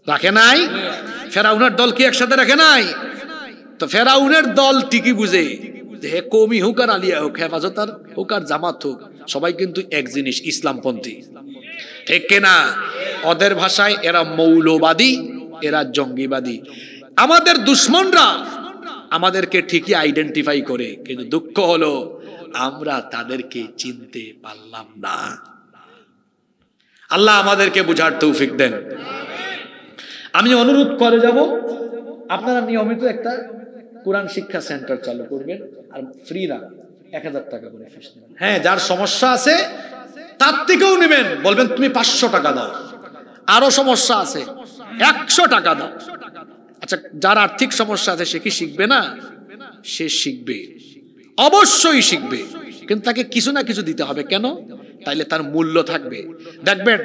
Speaker 1: রাখে নাই? ফেরাউনের দল কি একসাথে রাখে নাই? তো ফেরাউনের দল ঠিকই বুঝে যে কওমি হোক আর আলিয়া হোক, হেফাজত আর হোক আর জামাত হোক, সবাই কিন্তু এক জিনিস, ইসলামপন্থী। ঠিক কিনা? ওদের ভাষায় এরা মৌলবাদী, এরা জঙ্গিবাদী। আমাদের দুশ্মনরা আমাদেরকে ঠিকই আইডেন্টিফাই করে, কিন্তু দুঃখ হলো আমরা তাদেরকে চিনতে পারলাম না। আল্লাহ আমাদেরকে বুঝার তৌফিক দেন। আমি অনুরোধ করে যাব, আপনারা নিয়মিত একটা কোরআন শিক্ষা সেন্টার চালু করবেন, আর ফ্রি না, 1000 টাকা করে ফিস নেবেন। হ্যাঁ, যার সমস্যা আছে তার থেকেও নেবেন, বলবেন তুমি 500 টাকা দাও। আরো সমস্যা আছে 100 টাকা দাও। আচ্ছা, যার আর্থিক সমস্যা আছে সে কি শিখবে না? সে শিখবে, অবশ্যই শিখবে, কিন্তু তাকে কিছু না কিছু দিতে হবে। কেন? তাইলে তার মূল্য থাকবে। দেখবেন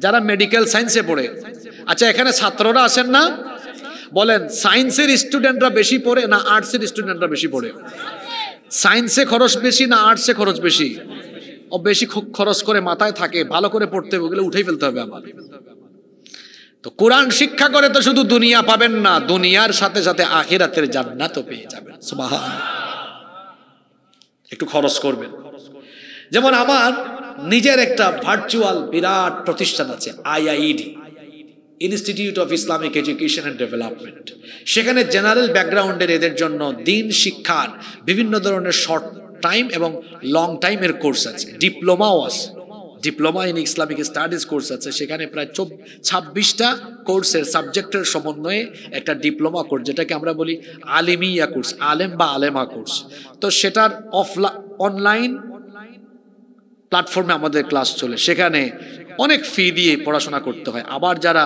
Speaker 1: যারা মেডিকেল সায়েন্সে পড়ে, আচ্ছা এখানে ছাত্ররা আছেন না, বলেন সায়েন্সের স্টুডেন্টরা বেশি পড়ে না আর্টসের স্টুডেন্টরা বেশি পড়ে? সায়েন্সে খরচ বেশি না আর্টসে খরচ বেশি? ও বেশি খরচ করে মাথায় থাকে, ভালো করে পড়তে হবে, ওগুলো উঠেই ফেলতে হবে আমার। তো কোরআন শিক্ষা করে তো শুধু দুনিয়া পাবেন না, দুনিয়ার সাথে সাথে আখিরাতের জান্নাতও পেয়ে যাবেন। সুবহানাল্লাহ। একটু খরচ করবেন। যেমন আমার নিজের একটা ভার্চুয়াল বিরাট প্রতিষ্ঠান আছে, IIED, institute of Islamic education and development. সেখানে জেনারেল ব্যাকগ্রাউন্ডের এদের জন্য দিন শিক্ষার বিভিন্ন ধরনের শর্ট টাইম এবং লং টাইমের কোর্স আছে, ডিপ্লোমাও আছে, diploma in Islamic studies course আছে। সেখানে প্রায় 26টা কোর্সের সাবজেক্টের সমন্বয়ে একটা ডিপ্লোমা কোর্স, যেটাকে আমরা বলি আলিমিয়া কোর্স, আলেম বা আলেমা কোর্স। তো সেটার অনলাইন প্ল্যাটফর্মে আমাদের ক্লাস চলে, সেখানে অনেক ফি দিয়ে পড়াশোনা করতে হয়। আবার যারা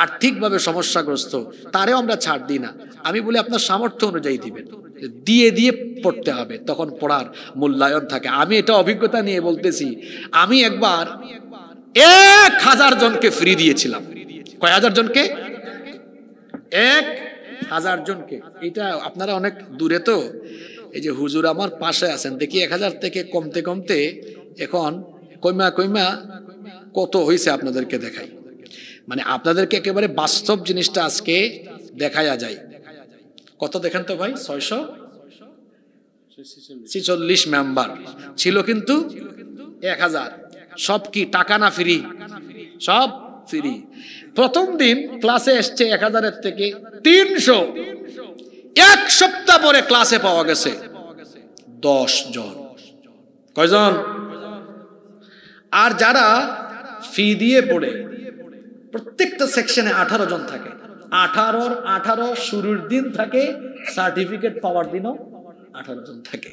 Speaker 1: আর্থিকভাবে সমস্যাগ্রস্ত তারেও আমরা ছাড় দিই না, আমি বলি আপনার সামর্থ্য অনুযায়ী দিবেন, দিয়ে পড়তে হবে, তখন পড়ার মূল্যায়ন থাকে। আমি এটা অভিজ্ঞতা নিয়ে বলতেছি, আমি একবার 1000 জনকে ফ্রি দিয়েছিলাম। কয় হাজার জনকে? 1000 জনকে। এটা আপনারা অনেক দূরে, তো এই যে হুজুর আমার পাশে আছেন, দেখি 1000 থেকে কমতে কমতে এখন কইমা কত হয়েছে আপনাদেরকে দেখাই, মানে আপনাদেরকে একেবারে বাস্তব জিনিসটা আজকে দেখায়া যায়। কত দেখেন তো ভাই? 646 মেম্বার ছিল, কিন্তু 1000। সব কি টাকা না ফ্রি? সব ফ্রি। প্রথম দিন ক্লাসে এসছে 1000-এর থেকে 300, এক সপ্তাহ পরে ক্লাসে পাওয়া গেছে 10 জন। কয়জন? আর যারা ফি দিয়ে পড়ে, প্রত্যেকটা সেকশনে 18 জন থাকে। 18 শুরুর দিন থাকে, সার্টিফিকেট পাওয়ার দিনও 18 জন থাকে।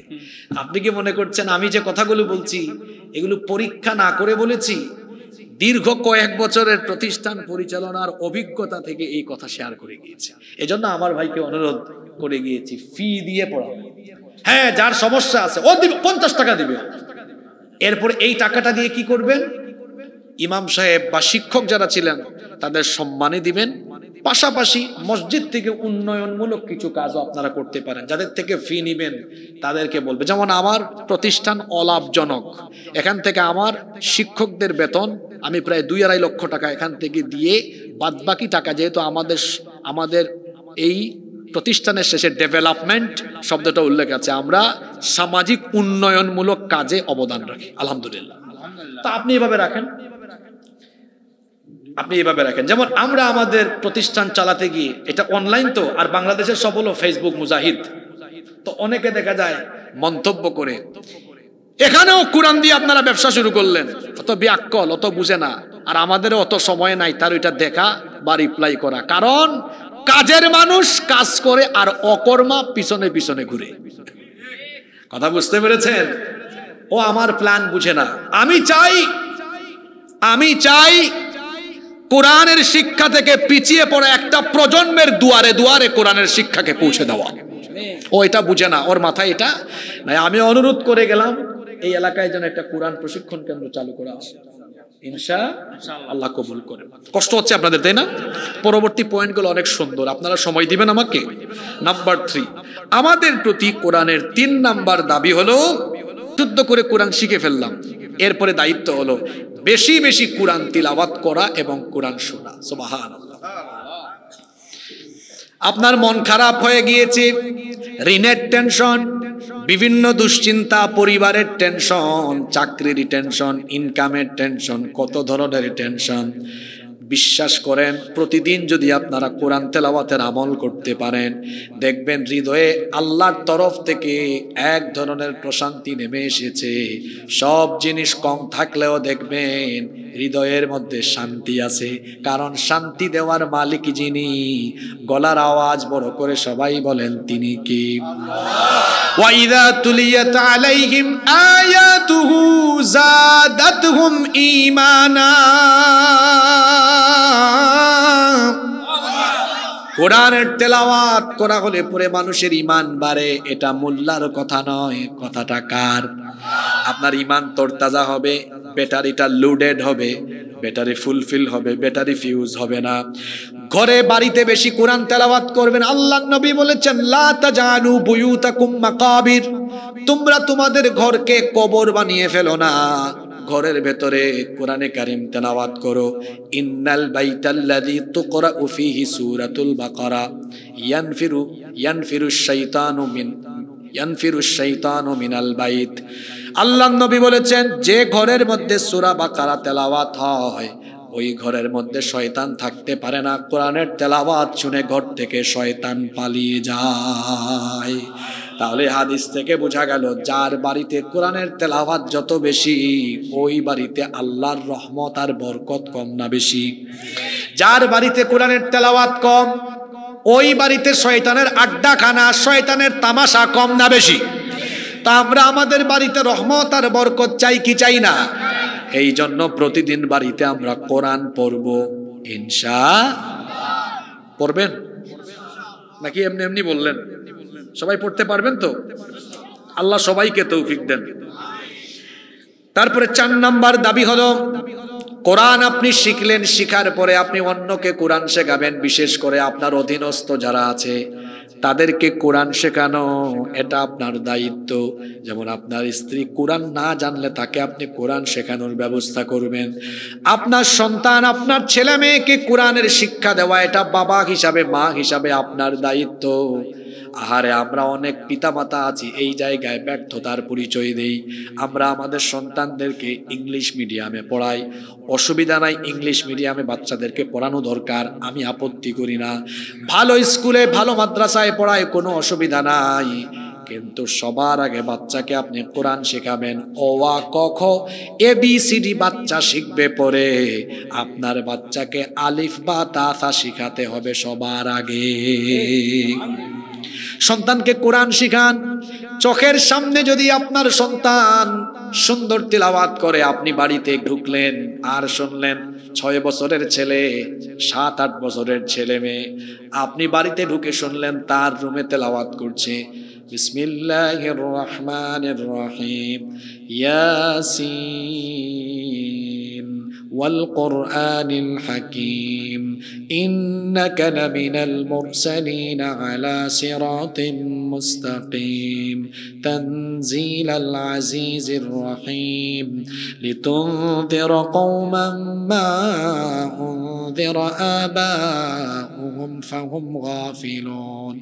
Speaker 1: আপনি কি মনে করছেন আমি যে কথাগুলো বলছি এগুলো পরীক্ষা না করে বলেছি? দীর্ঘ কয়েক বছরের প্রতিষ্ঠান পরিচালনার অভিজ্ঞতা থেকে এই কথা শেয়ার করে গিয়েছি। এজন্য আমার ভাইকে অনুরোধ করে গিয়েছি, ফি দিয়ে পড়াও। হ্যাঁ, যার সমস্যা আছে ও দিবে, 50 টাকা দিবে, এরপর এই টাকাটা দিয়ে কি করবেন? ইমাম সাহেব বা শিক্ষক যারা ছিলেন তাদের সম্মানে দিবেন, পাশাপাশি মসজিদ থেকে উন্নয়নমূলক কিছু কাজও আপনারা করতে পারেন। যাদের থেকে ফি নিবেন তাদেরকে বলবে, যেমন আমার প্রতিষ্ঠান অলাভজনক, এখান থেকে আমার শিক্ষকদের বেতন আমি প্রায় 2-2.5 লক্ষ টাকা এখান থেকে দিয়ে বাদবাকি টাকা, যেহেতু আমাদের এই প্রতিষ্ঠানের শেষে ডেভেলপমেন্ট শব্দটা উল্লেখ আছে, আমরা সামাজিক উন্নয়নমূলক কাজে অবদান রাখি। আলহামদুলিল্লাহ। তা আপনি এভাবে রাখেন, যেমন আমরা আমাদের প্রতিষ্ঠান চালাতে গিয়ে, এটা অনলাইন তো, আর বাংলাদেশের সব হলো ফেসবুক মুজাহিদ, তো অনেকে দেখা যায় মন্তব্য করে, এখানেও কোরআন দিয়ে আপনারা ব্যবসা শুরু করলেন, অত বিয়াক্কল, অত বুঝে না, আর আমাদেরও অত সময় নাই তার ওইটা দেখা বা রিপ্লাই করা। কারণ কাজের মানুষ কাজ করে আর অকর্মা পিছনে পিছনে ঘুরে। কথা বুঝতে পেরেছেন? ও আমার প্ল্যান বুঝে না। আমি চাই কোরআনের শিক্ষা থেকে পিছিয়ে পড়া একটা প্রজন্মের দুয়ারে দুয়ারে কোরআনের শিক্ষাকে পৌঁছে দেওয়া। ও এটা বুঝে না, ওর মাথায় এটা নাই। আমি অনুরোধ করে গেলাম এই এলাকায় যেন একটা কোরআন প্রশিক্ষণ কেন্দ্র চালু করা আছে, ইনশাআল্লাহ কবুল করে। কষ্ট হচ্ছে আপনাদের, তাই না? পরবর্তী পয়েন্টগুলো অনেক সুন্দর, আপনারা সময় দিবেন আমাকে। নাম্বার 3, আমাদের প্রতি কোরআনের 3 নাম্বার দাবি হলো, শুদ্ধ করে কোরআন শিখে ফেললাম, এরপরে দায়িত্ব হলো বেশি বেশি কোরআন তিলাওয়াত করা এবং কোরআন শোনা। সুবহানাল্লাহ। আপনার মন খারাপ হয়ে গিয়েছে, ঋণের টেনশন, বিভিন্ন দুশ্চিন্তা, পরিবারের টেনশন, চাকরির টেনশন, ইনকামের টেনশন, কত ধরনের টেনশন। বিশ্বাস করেন, প্রতিদিন যদি আপনারা কোরআন তেলাওয়াতের আমল করতে পারেন, দেখবেন হৃদয়ে আল্লাহর তরফ থেকে এক ধরনের প্রশান্তি নেমে এসেছে। সব জিনিস কম থাকলেও দেখবেন হৃদয়ের মধ্যে শান্তি আছে, কারণ শান্তি দেওয়ার মালিক যিনি, গলার আওয়াজ বড় করে সবাই বলেন তিনি কি? ওয়াইদা তুলিয়াত আলাইহিম আয়াতুহু যাদাতহুম ঈমানা। কোরআনের তেলাওয়াত করা হলে পরে মানুষের ঈমান বাড়ে, এটা মোল্লার কথা নয়, কথাটা কার? আপনার ঈমান তরতাজা হবে, ব্যাটারিটা লোডেড হবে, ব্যাটারি ফুলফিল হবে, ব্যাটারি ফিউজ হবে না। ঘরে বাড়িতে বেশি কোরআন তেলাওয়াত করবেন। আল্লাহর নবী বলেছেন, লা তাজালু বুয়ুতাকুম মাকাবির, তোমরা তোমাদের ঘরকে কবর বানিয়ে ফেলো না, ঘরের ভেতরে কোরআনে কারীম তেলাওয়াত করো। ইন্নাল বাইতাল্লাযী তুকরাউ ফীহি সূরাতুল বাকারা ইয়ানফিরুশ শাইতানু মিনাল বাইত। আল্লাহর নবী বলেছেন, যে ঘরের মধ্যে সূরা বাকারা তেলাওয়াত হয় ওই ঘরের মধ্যে শয়তান থাকতে পারে না। কোরআনের তেলাওয়াত শুনে ঘর থেকে শয়তান পালিয়ে যায়। তাহলে হাদিস থেকে বোঝা গেল, যার বাড়িতে কোরআনের তেলাওয়াত যত বেশি, ওই বাড়িতে আল্লাহর রহমত আর বরকত কম না বেশি? যার বাড়িতে কোরআনের তেলাওয়াত কম, ওই বাড়িতে শয়তানের আড্ডাখানা, শয়তানের তামাশা কম না বেশি? তা আমরা আমাদের বাড়িতে রহমত আর বরকত চাই কি চাই না? এই জন্য প্রতিদিন বাড়িতে আমরা কোরআন পড়ব। ইনশাআল্লাহ পড়বেন নাকি এমনি এমনি বললেন? সবাই পড়তে পারবেন তো? আল্লাহ সবাইকে তৌফিক দেন। তারপরে 4 নাম্বার দাবি হলো, কোরআন আপনি শিখলেন, শিখার পরে আপনি অন্যকে কোরআন শেখাবেন। বিশেষ করে আপনার অধীনস্থ যারা আছে তাদেরকে কোরআন শেখানো, এটা আপনার দায়িত্ব। যেমন আপনার স্ত্রী কোরআন না জানলে তাকে আপনি কোরআন শেখানোর ব্যবস্থা করবেন। আপনার সন্তান, আপনার ছেলে মেয়েকে কোরআনের শিক্ষা দেওয়া, এটা বাবা হিসাবে, মা হিসাবে আপনার দায়িত্ব। আহারে, আমরা অনেক পিতামাতা আছি এই জায়গায় ব্যর্থতার পরিচয় দেই। আমরা আমাদের সন্তানদেরকে ইংলিশ মিডিয়ামে পড়াই, অসুবিধা নাই, ইংলিশ মিডিয়ামে বাচ্চাদেরকে পড়ানো দরকার, আমি আপত্তি করি না। ভালো স্কুলে, ভালো মাদ্রাসায় পড়ায়, কোনো অসুবিধা নাই। কিন্তু সবার আগে বাচ্চাকে আপনি কোরআন শেখাবেন। অ আ ক খ ABCD বাচ্চা শিখবে, পরে আপনার বাচ্চাকে আলিফ বা তা থা শিখাতে হবে সবার আগে। সন্তানকে কোরআন শিখান। চোখের সামনে যদি আপনার সন্তান সুন্দর তিলাওয়াত করে, আপনি বাড়িতে ঢুকলেন আর শুনলেন 6 বছরের ছেলে, 7-8 বছরের ছেলে মেয়ে, আপনি বাড়িতে ঢুকে শুনলেন তার রুমে তেলাওয়াত করছে, বিসমিল্লাহির রহমানির রহিম, ইয়াসিন ওয়াল কুরআনিল হাকীম ইন্নাকা লামিনাল মুরসালিন আলা সিরাতিম মুস্তাকিম তানজিলাল আজিজির রহিম লিতুনযিরা কওমান মা উনযিরা আবাউহুম ফাহুম গাফিলুন।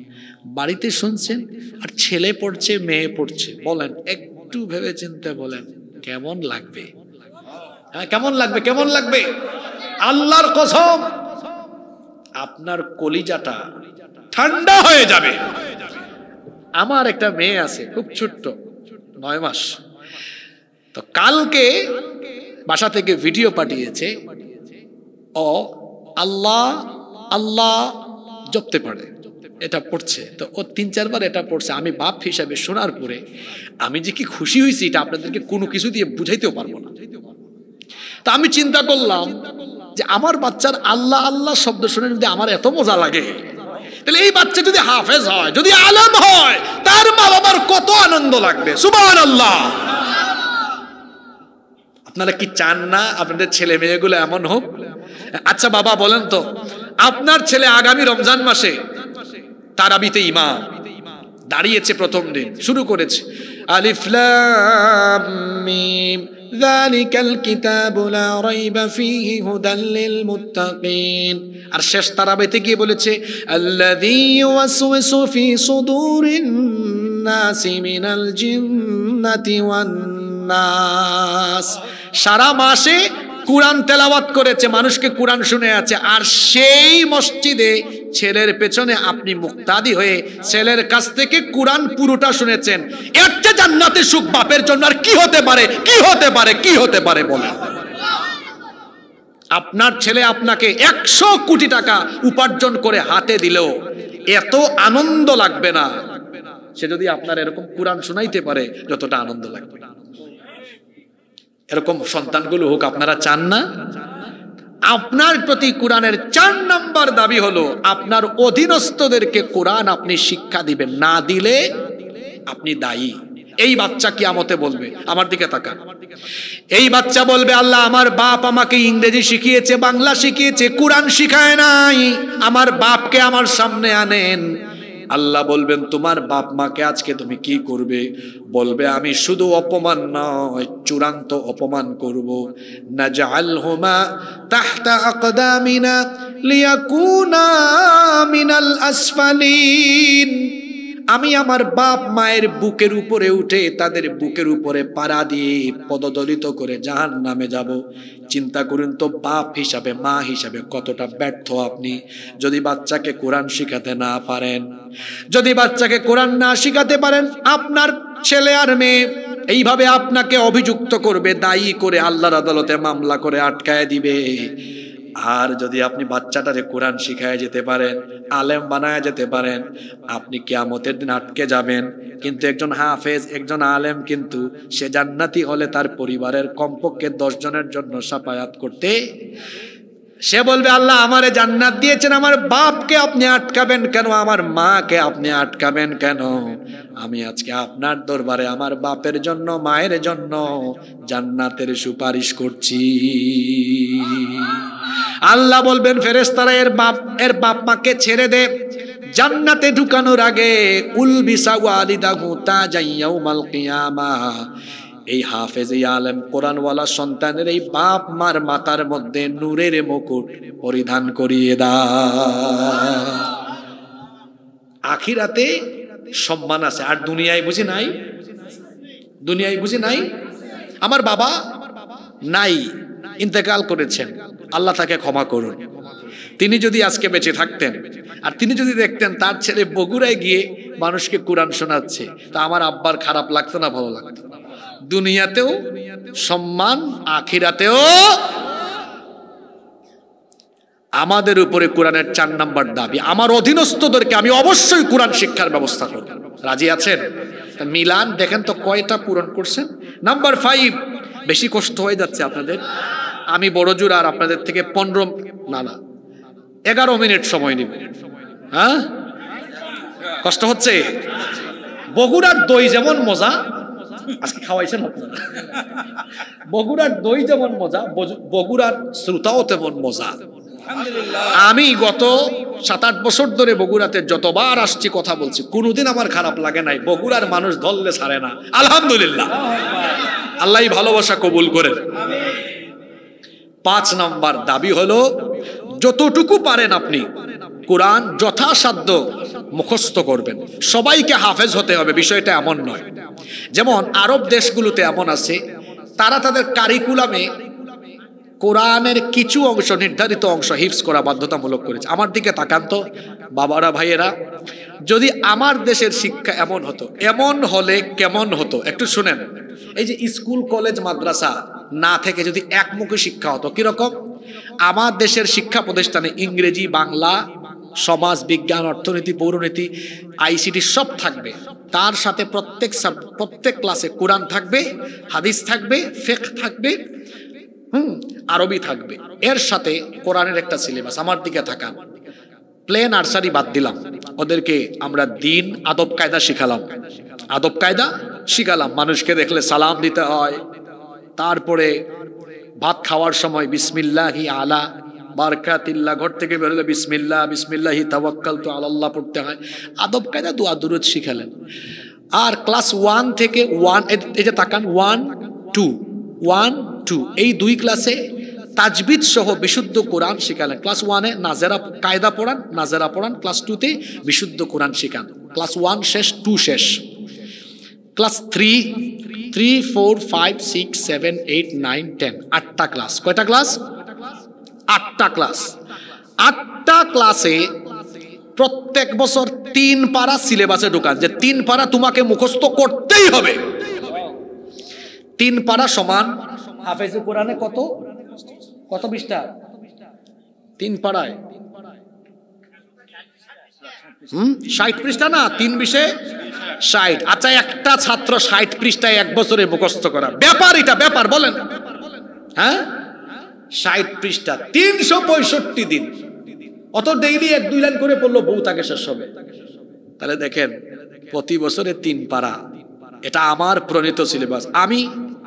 Speaker 1: বাড়িতে শুনছেন আর ছেলে পড়ছে, মেয়ে পড়ছে, বলেন একটু ভেবে চিন্তে বলেন কেমন লাগবে? হ্যাঁ, কেমন লাগবে? কেমন লাগবে? আল্লাহর কসম আপনার কলিজাটা ঠান্ডা হয়ে যাবে। আমার একটা মেয়ে আছে, খুব ছোট্ট, 9 মাস। তো কালকে বাসা থেকে ভিডিও পাঠিয়েছে, ও আল্লাহ আল্লাহ জপতে পারে, এটা পড়ছে। তো ও 3-4 বার এটা পড়ছে। আমি বাপ হিসাবে শোনার পরে আমি যে কি খুশি হয়েছি এটা আপনাদেরকে কোনো কিছু দিয়ে বুঝাইতেও পারবো না। তা আমি চিন্তা করলাম যে আমার বাচ্চার আল্লাহ আল্লাহ শব্দ শুনে যদি আমার এত মজা লাগে, তাহলে এই বাচ্চা যদি হাফেজ হয়, যদি আলেম হয়, তার মা বাবার কত আনন্দ লাগবে। সুবহানাল্লাহ। আপনারা কি চান না আপনাদের ছেলে মেয়েগুলো এমন হোক? আচ্ছা বাবা বলেন তো, আপনার ছেলে আগামী রমজান মাসে তারাবিতে ইমাম দাঁড়িয়েছে, প্রথম দিন শুরু করেছে আলিফ লাম মিম যালিকাল কিতাবু লা রাইবা ফীহি হুদাল লিল মুত্তাকিন। আর শেষ তারাবিতে গিয়ে বলেছে আল্লাযী ইউওয়াসওয়িসু ফী সুদুরিন নাসি মিনাল জিন্নাতি ওয়ান নাস। সারা মাসে কুরআন তেলাওয়াত করেছে, মানুষকে কুরআন শুনে আছে। আর সেই মসজিদে ছেলের পেছনে আপনি মুক্তাদি হয়ে ছেলের কাছ থেকে কুরআন পুরোটা শুনেছেন। একটা জান্নাতের সুখ বাপের জন্য আর কি হতে পারে? কি হতে পারে? কি হতে পারে বলেন? আপনার ছেলে আপনাকে 100 কোটি টাকা উপার্জন করে হাতে দিলেও এত আনন্দ লাগবে না সে যদি আপনার এরকম কুরআন শোনাইতে পারে যতটা আনন্দ লাগবে। এরকম সন্তানগুলো হোক আপনারা চান না? আপনার প্রতি কোরআনের 4 নম্বর দাবি হলো আপনার অধীনস্থদেরকে কোরআন আপনি শিক্ষা দিবেন, না দিলে আপনি দায়ী। এই বাচ্চা কিয়ামতে বলবে, আমার দিকে তাকান, এই বাচ্চা বলবে আল্লাহ আমার বাপ আমাকে ইংরেজি শিখিয়েছে, বাংলা শিখিয়েছে, কোরআন শিখায় নাই, আমার বাপকে আমার সামনে আনেন। আল্লাহ বলবেন তোমার বাপ মাকে আজকে তুমি কি করবে? বলবে আমি শুধু অপমান নয়, চূড়ান্ত অপমান করব। নাজআলহুমা তাহতা আকদামিনা লিয়াকুনা মিনাল আসফালিন। আমি আমার বাপ মায়ের বুকের উপরে উঠে তাদের বুকের উপরে পাড়া দিয়ে পদদলিত করে জাহান্নামে যাব। চিন্তা করুন তো, বাপ হিসাবে মা হিসাবে কতটা ব্যর্থ আপনি যদি বাচ্চাকে কোরআন শিখাতে না পারেন। যদি বাচ্চাকে কোরআন না শিখাতে পারেন, আপনার ছেলে আর মেয়ে এইভাবে আপনাকে অভিযুক্ত করবে, দায়ী করে আল্লাহর আদালতে মামলা করে আটকায় দিবে। আর যদি আপনি বাচ্চাটারে কোরআন শিখায় যেতে পারেন, আলেম বানায় যেতে পারেন, আপনি কিয়ামতের দিন আটকে যাবেন। কিন্তু একজন হাফেজ, একজন আলেম কিন্তু সে জান্নাতি হলে তার পরিবারের কমপক্ষে 10 জনের জন্য শাফায়াত করতে, সে বলবে আল্লাহ আমারে জান্নাত দিয়েছেন, আমার বাপকে আপনি আটকাবেন কেন? আমার মাকে আপনি আটকাবেন কেন? আমি আজকে আপনার দরবারে আমার বাপের জন্য মায়ের জন্য জান্নাতের সুপারিশ করছি। আল্লাহ বলবেন ফেরেশতারা এর বাপ মাকে ছেড়ে দে, জান্নাতে ঢুকানোর আগে উলবিসা ওয়ালিদাহু তাজান ইয়াউমাল কিয়ামাহ। এই হাফেজ, এই আলেম, কোরআনওয়ালা সন্তানের এই বাপ মার মাথার মধ্যে নূরের মুকুট পরিধান করিয়ে দাও। আখিরাতে সম্মান আছে, আর দুনিয়ায় বুঝি নাই? দুনিয়ায় বুঝি নাই? আমার বাবা নাই, ইন্তেকাল করেছেন, আল্লাহ তাকে ক্ষমা করুন। তিনি যদি আজকে বেঁচে থাকতেন আর তিনি যদি দেখতেন তার ছেলে বগুড়ায় গিয়ে মানুষকে কোরআন শোনাচ্ছে, তা আমার আব্বার খারাপ লাগতো না ভালো লাগতো? দুনিয়াতেও সম্মান, আখিরাতেও। আমাদের উপরে কোরআনের 4 নম্বর দাবি, আমার অধীনস্থদেরকে আমি অবশ্যই কোরআন শিক্ষার ব্যবস্থা করব। রাজি আছেন? মিলান দেখেন তো কয়টা পূরণ করছেন। নাম্বার 5, বেশি কষ্ট হয়ে যাচ্ছে আপনাদের, আমি বড় জোর আর আপনাদের থেকে 11 মিনিট সময় নিব। হ্যাঁ, কষ্ট হচ্ছে? বগুড়ার দই যেমন মজা, আজকে খাওয়াইছেন আপনারা, বগুড়ার দই যেমন মজা, বগুড়ার শ্রোতাও তেমন মজা। আমি গত 7-8 বছর ধরে বগুড়াতে যতবার আসছি কথা বলছি, কোনোদিন আমার খারাপ লাগে নাই। বগুড়ার মানুষ ধরলে ছাড়ে না, আলহামদুলিল্লাহ। আল্লাহ ভালোবাসা কবুল করেন। 5 নাম্বার দাবি হলো, যতটুকু পারেন আপনি কোরআন যথাসাধ্য মুখস্থ করবেন। সবাইকে হাফেজ হতে হবে বিষয়টা এমন নয়। যেমন আরব দেশগুলোতে এমন আছে, তারা তাদের কারিকুলামে কোরআনের কিছু অংশ, নির্ধারিত অংশ হিফজ করা বাধ্যতামূলক করেছে। আমার দিকে তাকান তো বাবারা, ভাইয়েরা, যদি আমার দেশের শিক্ষা এমন হতো, এমন হলে কেমন হতো একটু শুনেন। এই যে স্কুল কলেজ মাদ্রাসা না থেকে যদি একমুখী শিক্ষা হতো, কিরকম? আমার দেশের শিক্ষা প্রতিষ্ঠানে ইংরেজি, বাংলা, সমাজ বিজ্ঞান, অর্থনীতি, পৌরনীতি, আইসিটি সব থাকবে। তার সাথে প্রত্যেক ক্লাসে কোরআন থাকবে, হাদিস থাকবে, ফিকহ থাকবে, আরবি থাকবে, এর সাথে কোরআনের একটা সিলেবাস। আমার দিকে থাকান, প্লে নার্সারি বাদ দিলাম, ওদেরকে আমরা দিন আদব কায়দা শিখালাম, আদব কায়দা শিখালাম। মানুষকে দেখলে সালাম দিতে হয়, তারপরে ভাত খাওয়ার সময় বিসমিল্লাহি আলা বারাকাতিল্লাহ, ঘর থেকে বেরোলে বিসমিল্লাহ, বিসমিল্লাহি তাওয়াক্কালতু আলাল্লাহ পড়তে হয়। আদব কায়দা, দোয়া দুরূদ শিখালেন। আর ক্লাস 1 থেকে 1, এই যে তাকান, 1, 2 এই 2 ক্লাসে তাজবিদ সহ বিশুদ্ধ কোরআন শিখালেন। ক্লাস 1-এ নাজেরা কায়দা পড়ান, নাজেরা পড়ান। ক্লাস 2-তে বিশুদ্ধ কোরআন শিখান। ক্লাস 1 শেষ, 2 শেষ। ক্লাস 3, 4, 5, 6, 7, 8, 9, 10, 8টা ক্লাস। কয়টা ক্লাস? 8টা ক্লাস। 8টা ক্লাসে প্রত্যেক বছর 3 পারা সিলেবাসে ঢোকান, যে 3 পারা তোমাকে মুখস্থ করতেই হবে। 3 পারা সমান হাফেজে কোরআনে কত পৃষ্ঠা? 3 পারায় 60 পৃষ্ঠা না, 3 বিশে 60। আচ্ছা, একটা ছাত্র 60 পৃষ্ঠায় 1 বছরে মুখস্থ করা ব্যাপার, এটা ব্যাপার বলেন? হ্যাঁ, 60 পৃষ্ঠা 365 দিন, অত ডেইলি 1-2 লাইন করে পড়লো, বউ তাকে শেষ হবে। তাহলে দেখেন, প্রতি বছরে 3 পারা, এটা আমার প্রণীত সিলেবাস। আমি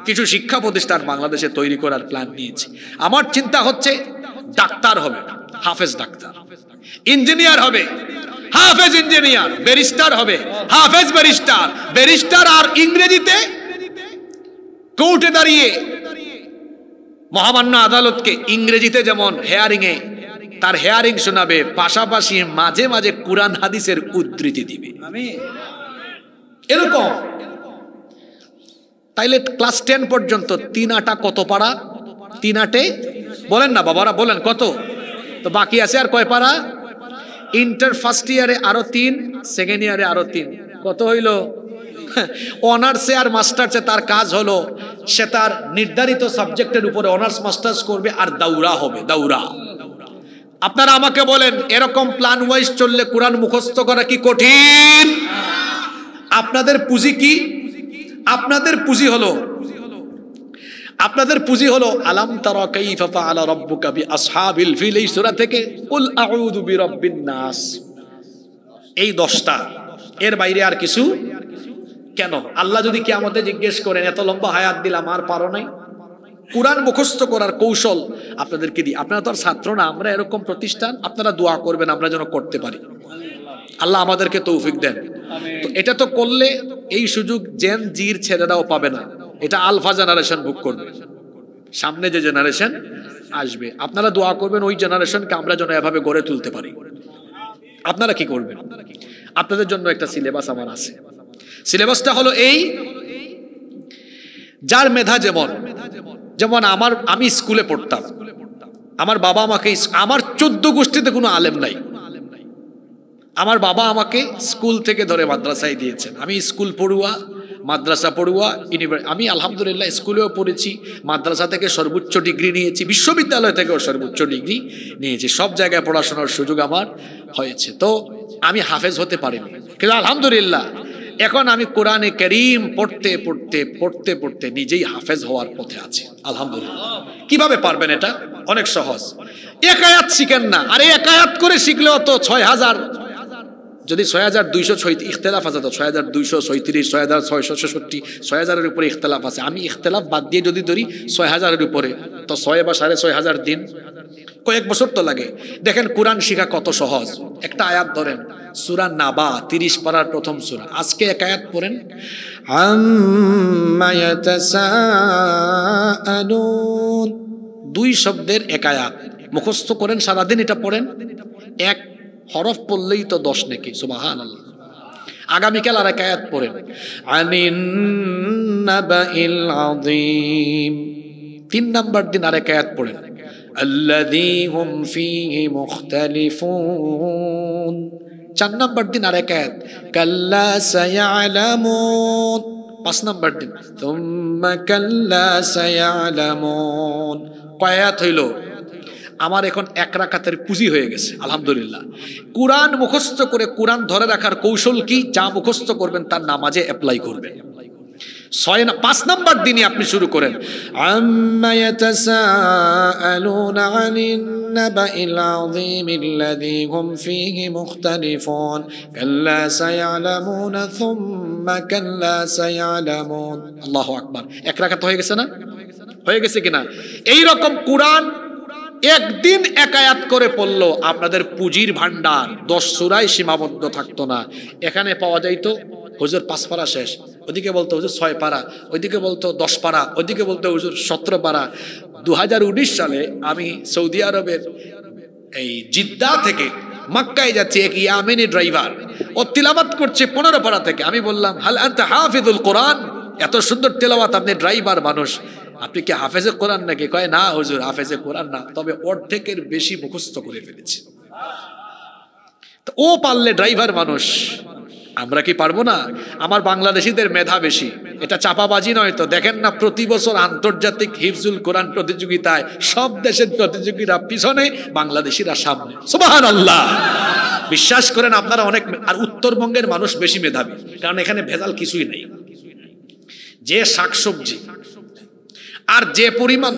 Speaker 1: কিছু শিক্ষা প্রতিষ্ঠান বাংলাদেশে তৈরি করার প্ল্যান নিয়েছি। আমার চিন্তা হচ্ছে ডাক্তার হবে, হাফেজ ডাক্তার, ইঞ্জিনিয়ার হবে, হাফেজ ইঞ্জিনিয়ার, ব্যারিস্টার হবে, হাফেজ ব্যারিস্টার, ব্যারিস্টার আর ইংরেজিতে কোর্টে দাঁড়িয়ে মহামান্য আদালতকে ইংরেজিতে যেমন হেয়ারিংয়ে তার হেয়ারিং শোনাবে, পাশাপাশি মাঝে মাঝে কুরআন হাদিসের উদ্ধৃতি দিবে, এরকম। তাইলে ক্লাস 10 পর্যন্ত 3 আটা কত পারা? 3 আটে বলেন না বাবারা, বলেন কত? তো বাকি আছে আর কয় পারা? ইন্টার ফার্স্ট ইয়ারে আরো 3, সেকেন্ড ইয়ারে আরো 3, কত হইল? অনার্সে আর মাস্টার্সে তার কাজ হলো সে তার নির্ধারিত সাবজেক্টের উপরে অনার্স মাস্টার্স করবে, আর দাউরা হবে, দাউরা। আপনারা আমাকে বলেন, এরকম প্ল্যান ওয়াইজ চললে কোরআন মুখস্থ করা কি কঠিন? আপনাদের পুঁজি কি? আপনাদের পুঁজি হলো আলাম তারা কাইফা ফাআলা রাব্বুকা বিআসহাবিল ফিল, এই সূরা থেকে কুল আউযু বিরাব্বিন নাস, এই 10টা, এর বাইরে আর কিছু কেন? আল্লাহ যদি কিয়ামতে জিজ্ঞেস করেন, এত লম্বা হায়াত দিলাম আর পারো নাই? কুরআন মুখস্থ করার কৌশল আপনাদেরকে দিই। আপনারা তো আর ছাত্র না, আমরা এরকম প্রতিষ্ঠান, আপনারা দোয়া করবেন আমরা যেন করতে পারি, আল্লাহ আমাদেরকে তৌফিক দেন। তো এটা তো করলে এই সুযোগ জেন জির ছেলেরাও পাবে না, এটা আলফা জেনারেশন ভোগ করবে। সামনে যে জেনারেশন আসবে, আপনারা দোয়া করবেন ওই জেনারেশনকে আমরা যেন এভাবে গড়ে তুলতে পারি। আপনারা কি করবেন? আপনাদের জন্য একটা সিলেবাস আমার আছে। সিলেবাসটা হলো এই, যার মেধা যেমন আমি স্কুলে পড়তাম, আমার বাবা আমাকে, আমার 14 গোষ্ঠীতে কোনো আলেম নাই, আমার বাবা আমাকে স্কুল থেকে ধরে মাদ্রাসায় দিয়েছেন। আমি স্কুল পড়ুয়া, মাদ্রাসা পড়ুয়া, আমি আলহামদুলিল্লাহ স্কুলেও পড়েছি, মাদ্রাসা থেকে সর্বোচ্চ ডিগ্রি নিয়েছি, বিশ্ববিদ্যালয় থেকেও সর্বোচ্চ ডিগ্রি নিয়েছি, সব জায়গায় পড়াশোনার সুযোগ আমার হয়েছে। তো আমি হাফেজ হতে পারিনি, কিন্তু আলহামদুলিল্লাহ এখন আমি কোরআনে কারীম পড়তে নিজেই হাফেজ হওয়ার পথে আছি, আলহামদুলিল্লাহ। কিভাবে পারবেন? এটা অনেক সহজ। এক আয়াত শিখেন না, আরে এক আয়াত করে শিখলেও তো 6000 যদি ৬২৬৬ ইখতলাফ আছে, তো ৬২৩৬, ৬৬৬৬, ৬০০০-এর উপরে ইখতলাফ আছে, আমি ইখতলাফ বাদ দিয়ে যদি ধরি ৬০০০-এর উপরে, তো ৬ বা ৬৫০০ দিন, কয়েক বছর তো লাগে। দেখেন কোরআন শিখা কত সহজ। একটা আয়াত ধরেন, সূরা নাবা ৩০ পারার প্রথম সূরা, আজকে এক আয়াত পড়েন, আম্মা ইয়াতাসাআলুন, ২ শব্দের এক আয়াত মুখস্থ করেন, সারাদিন এটা পড়েন, এক হরফ পড়লেই তো ১০ নেকি, সুবহানাল্লাহ। আগামীকাল আর এক আয়াত পড়েন, আনিন নাবাইল আযীম, ৩ নাম্বার দিন আর এক আয়াত পড়েন, আল্লাযী হুম ফীহি মুখতালিফুন, ৪ নাম্বার দিন আর এক আয়াত, কাল্লা সায়ালামুন, ৫ নাম্বার দিন সুম্মা কাল্লা সায়ালামুন। কয় আয়াত হইল? আমার এখন এক রাকাতের পুঁজি হয়ে গেছে, আলহামদুলিল্লাহ। কোরআন মুখস্থ করে কোরআন ধরে রাখার কৌশল কি? যা মুখস্থ করবেন তার নামাজে অ্যাপ্লাই করবেন। ৫ নাম্বার দিনে আপনি শুরু করেন, আম্মা ইয়াতাসাআলুনা আনিন নাবাইল আযীমিল্লাযী হুম ফীহি মুখতালিফুন কাল্লা সায়ালামুনা সুম্মা কাল্লা সায়ালামুন। আল্লাহু আকবার। এক রাকাত হয়ে গেছে না? হয়ে গেছে কিনা? এই রকম কোরআন একদিন এক আয়াত করে পড়লো, আপনাদের পুঁজির ভান্ডার ১০ সূরায় সীমাবদ্ধ থাকতো না। এখানে পাওয়া যাইতো হুজুর ৫ পারা শেষ, ওদিকে বলতো হুজুর ৬ পারা, ওইদিকে বলতো ১০ পারা, ওইদিকে বলতো হুজুর ১৭ পারা। ২০১৯ সালে আমি সৌদি আরবের এই জিদ্দা থেকে মক্কায় যাচ্ছি, এক ইয়ামেনি ড্রাইভার, ও তিলাওয়াত করছে ১৫ পারা থেকে। আমি বললাম, হাল আনতা হাফিজুল কোরআন, এত সুন্দর তেলাওয়াত, আপনি ড্রাইভার মানুষ, আপনি কি হাফেজে কোরআন নাকি? কয় না হুজুর, হাফেজে কোরআন না, তবে অর্ধেকের বেশি মুখস্থ করে ফেলেছি। তো ও পারলে ড্রাইভার মানুষ, আমরা কি পারবো না? আমার বাংলাদেশিদের মেধা বেশি, এটা চাপাবাজি নয় তো। দেখেন না প্রতি বছর আন্তর্জাতিক হিফজুল কোরআন প্রতিযোগিতায় সব দেশের প্রতিযোগীরা পিছনে, বাংলাদেশিরা সামনে, সুবহানাল্লাহ। বিশ্বাস করেন আপনারা অনেক, আর উত্তরবঙ্গের মানুষ বেশি মেধাবী, কারণ এখানে ভেজাল কিছুই নেই। যে শাকসবজি আর যে পরিমাণ,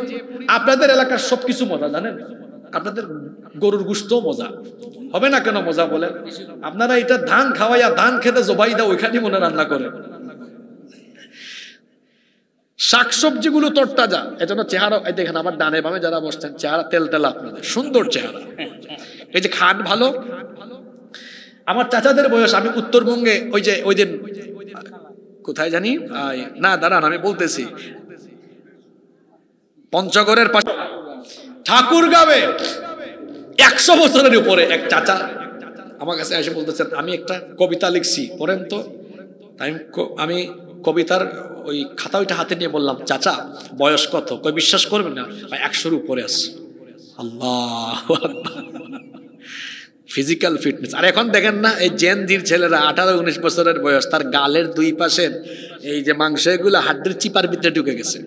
Speaker 1: আপনাদের এলাকার সবকিছু মজা জানেন, আপনাদের গরুর গোশত মজা হবে না কেন? মজা বলেন, আপনারা এটা ধান খাওয়াইয়া, ধান খেতে জবাই দাও, ওইখানে মনে রান্না করে। শাকসবজি গুলো তরতাজা, এজন্য চেহারা, এই দেখেন আমার ডানে বামে যারা বসছেন, চেহারা তেলতেলা, আপনাদের সুন্দর চেহারা, এই যে খান ভালো। আমার চাচাদের বয়স, আমি উত্তরবঙ্গে ওই দিন কোথায় জানি না, দাঁড়ান আমি বলতেছি, পঞ্চগড়ের পাশে ঠাকুরগাঁওয়ে ১০০ বছরের উপরে এক চাচা আমার কাছে এসে বলতেছেন, আমি একটা কবিতা লিখছি, পড়েন তো। আমি কবিতার ওই খাতা ওইটা হাতে নিয়ে বললাম, চাচা বয়স কত? কই বিশ্বাস করবেন না, ১০০-র উপরে আছে। আল্লাহু আকবার, ফিজিক্যাল ফিটনেস। আর এখন দেখেন না, এই জেনজির ছেলেরা ১৮-১৯ বছরের বয়স, তার গালের ২ পাশের এই যে মাংস, এগুলো হাড্ডির চিপার ভিতরে ঢুকে গেছে,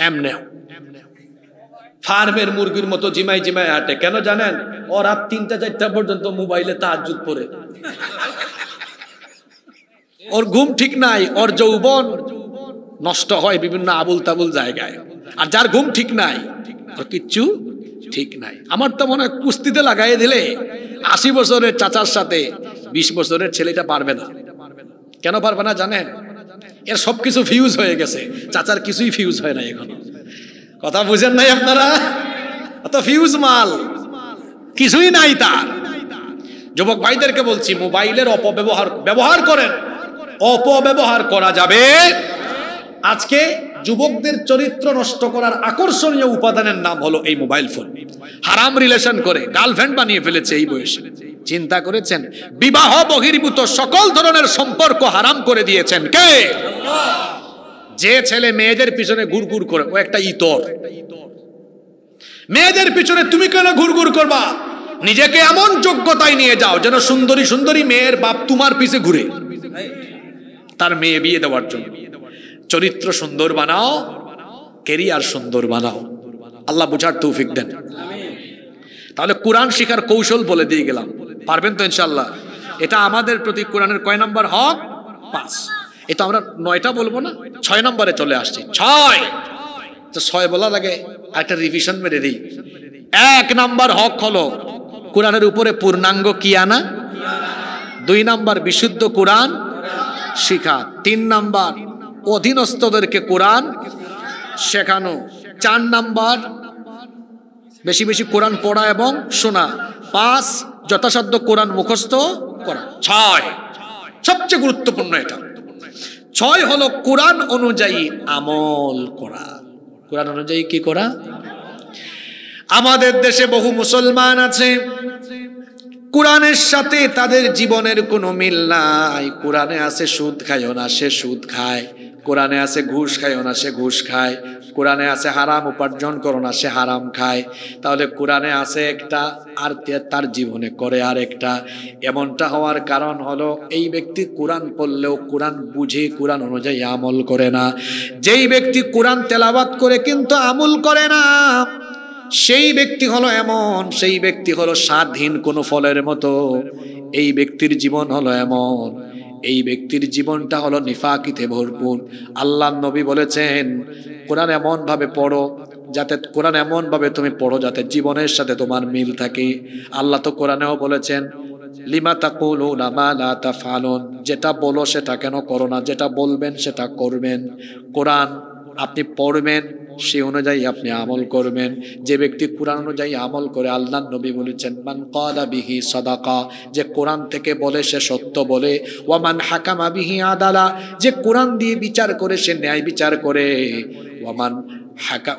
Speaker 1: এমনে ফার্মের মুরগির মতো জিমাই জিমাই হাঁটে। কেন জানেন? ও রাত ৩টা-৪টা পর্যন্ত মোবাইলে তাহাজ্জুদ পড়ে, ওর ঘুম ঠিক নাই, ওর যৌবন নষ্ট হয় বিভিন্ন আবুল তাবুল জায়গায়। আর যার ঘুম ঠিক নাই, ওর কিচ্ছু ঠিক নাই। আমার তো মনে হয় কুস্তিতে লাগাই দিলে ৮০ বছরের চাচার সাথে ২০ বছরের ছেলেটা পারবে না। কেন পারবে না জানেন? এর সবকিছু ফিউজ হয়ে গেছে, চাচার কিছুই ফিউজ হয় না এখনো। কথা বুঝেন নাই আপনারা? অত ফিউজ মাল কিছুই নাই তার। যুবক ভাইদেরকে বলছি, মোবাইলের ব্যবহার করেন, অপব্যবহার করা যাবে। আজকে যুবকদের চরিত্র নষ্ট করার আকর্ষণীয় উপাদানের নাম হলো এই মোবাইল ফোন। হারাম রিলেশন করে গার্লফ্রেন্ড বানিয়ে ফেলেছে এই বয়সে। চিন্তা করেছেন? বিবাহ বহির্ভূত সকল ধরনের সম্পর্ক হারাম করে দিয়েছেন কে? যে ছেলে মেয়েদের পিছনে ঘুরঘুর করে, ও একটা ইতর। মেয়েদের পিছনে তুমি কেন ঘুরঘুর করবা? নিজেকে এমন যোগ্যতায় নিয়ে যাও যেন সুন্দরী সুন্দরী মেয়ের বাপ তোমার পিছে ঘুরে, তার মেয়ে বিয়ে দেওয়ার জন্য। চরিত্র সুন্দর বানাও, ক্যারিয়ার সুন্দর বানাও। আল্লাহ বুঝার তৌফিক দেন। তাহলে কোরআন শিখার কৌশল বলে দিয়ে গেলাম, পারবেন তো ইনশাআল্লাহ? এটা আমাদের প্রতি কোরআনের কয় নাম্বার হক? ৫। এটা আমরা ৯টা বলবো না, ৬ নম্বরে চলে আসছি। ৬ তো ৬ বলার আগে একটা রিভিশন মেরে দিই। ১ নাম্বার হক হলো কোরআনের উপরে পূর্ণাঙ্গ কি আনা, 2 নাম্বার বিশুদ্ধ কোরআন শিখা, 3 নাম্বার অধীনস্থদেরকে কোরআন শেখানো, 4 নাম্বার বেশি বেশি কোরআন পড়া এবং শোনা, 5 যথাসাধ্য কোরআন মুখস্থ করা, 6 সবচেয়ে গুরুত্বপূর্ণ এটা, 6 হলো কোরআন অনুযায়ী আমল করা। কোরআন অনুযায়ী কি করা? আমাদের দেশে বহু মুসলমান আছে কোরআনের সাথে তাদের জীবনের কোনো মিল নাই। কোরআনে আছে সুদ খায়ও না, সে সুদ খায়। কোরআনে আছে ঘুষ খায়ও না, সে ঘুষ খায়। কোরআনে আছে হারাম উপার্জন করো না, সে হারাম খায়। তাহলে কোরআনে আছে একটা আর তার জীবনে করে আর একটা। এমনটা হওয়ার কারণ হলো এই ব্যক্তি কোরআন পড়লেও কোরআন বুঝে কোরআন অনুযায়ী আমল করে না। যেই ব্যক্তি কোরআন তেলাওয়াত করে কিন্তু আমল করে না, সেই ব্যক্তি হলো এমন, সেই ব্যক্তি হলো স্বাদহীন কোনো ফলের মতো। এই ব্যক্তির জীবন হলো এমন, এই ব্যক্তির জীবনটা হলো নিফাকিতে ভরপুর। আল্লাহ নবী বলেছেন কোরআন এমন ভাবে পড়ো যাতে, কোরআন এমন ভাবে তুমি পড়ো যাতে জীবনের সাথে তোমার মিল থাকে। আল্লাহ তো কোরআনেও বলেছেন লিমা তাকুলুনা মা লা তাফআলুন, যেটা বলো সেটা কেন করো না, যেটা বলবেন সেটা করবেন। কোরআন আপনি পড়বেন, সেই অনুযায়ী আপনি আমল করবেন। যে ব্যক্তি কোরআন অনুযায়ী আমল করে, আল্লাহ নবী বলেছেন মান ক্বালা বিহি সাদাকা, যে কোরআন থেকে বলে সে সত্য বলে। ওয়া মান হাকামা বিহি আদালা, যে কোরআন দিয়ে বিচার করে সে ন্যায় বিচার করে। ওয়া মান হাকা,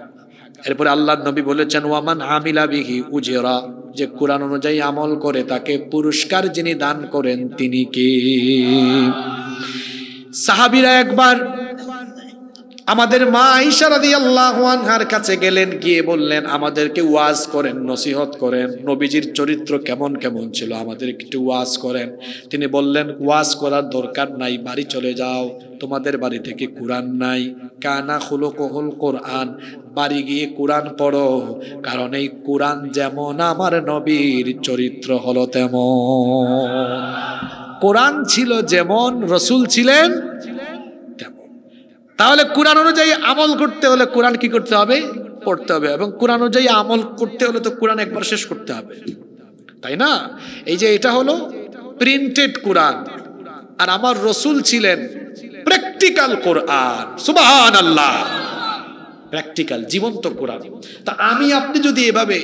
Speaker 1: এরপরে আল্লাহ নবী বলেছেন ওয়া মান আমিলা বিহি উজরা, যে কোরআন অনুযায়ী আমল করে তাকে পুরস্কার যিনি দান করেন তিনি কে? সাহাবীরা একবার আমাদের মা আয়েশা রাদিয়াল্লাহু আনহার কাছে গেলেন, গিয়ে বললেন আমাদেরকে ওয়াজ করেন, নসিহত করেন, নবীজির চরিত্র কেমন কেমন ছিল আমাদের একটু ওয়াজ করেন। তিনি বললেন ওয়াজ করার দরকার নাই, বাড়ি চলে যাও, তোমাদের বাড়ি থেকে কোরআন নাই। কানা খুলুকুহুল কোরআন, বাড়ি গিয়ে কোরআন পড়ো, কারণ এই কোরআন যেমন আমার নবীর চরিত্র হলো তেমন। কোরআন ছিল যেমন, রসূল ছিলেন তেমন। তাহলে কোরআন অনুযায়ী আমল করতে হলে কোরআন কি করতে হবে? পড়তে হবে। এবং কোরআন অনুযায়ী আমল করতে হলে তো কোরআন একবার শেষ করতে হবে, তাই না? এই যে এটা হলো প্রিন্টেড কোরআন, আর আমার রসূল ছিলেন প্র্যাকটিক্যাল কোরআন। সুবহানাল্লাহ, প্র্যাকটিক্যাল জীবন্ত কোরআন। তা আমি আপনি যদি এভাবে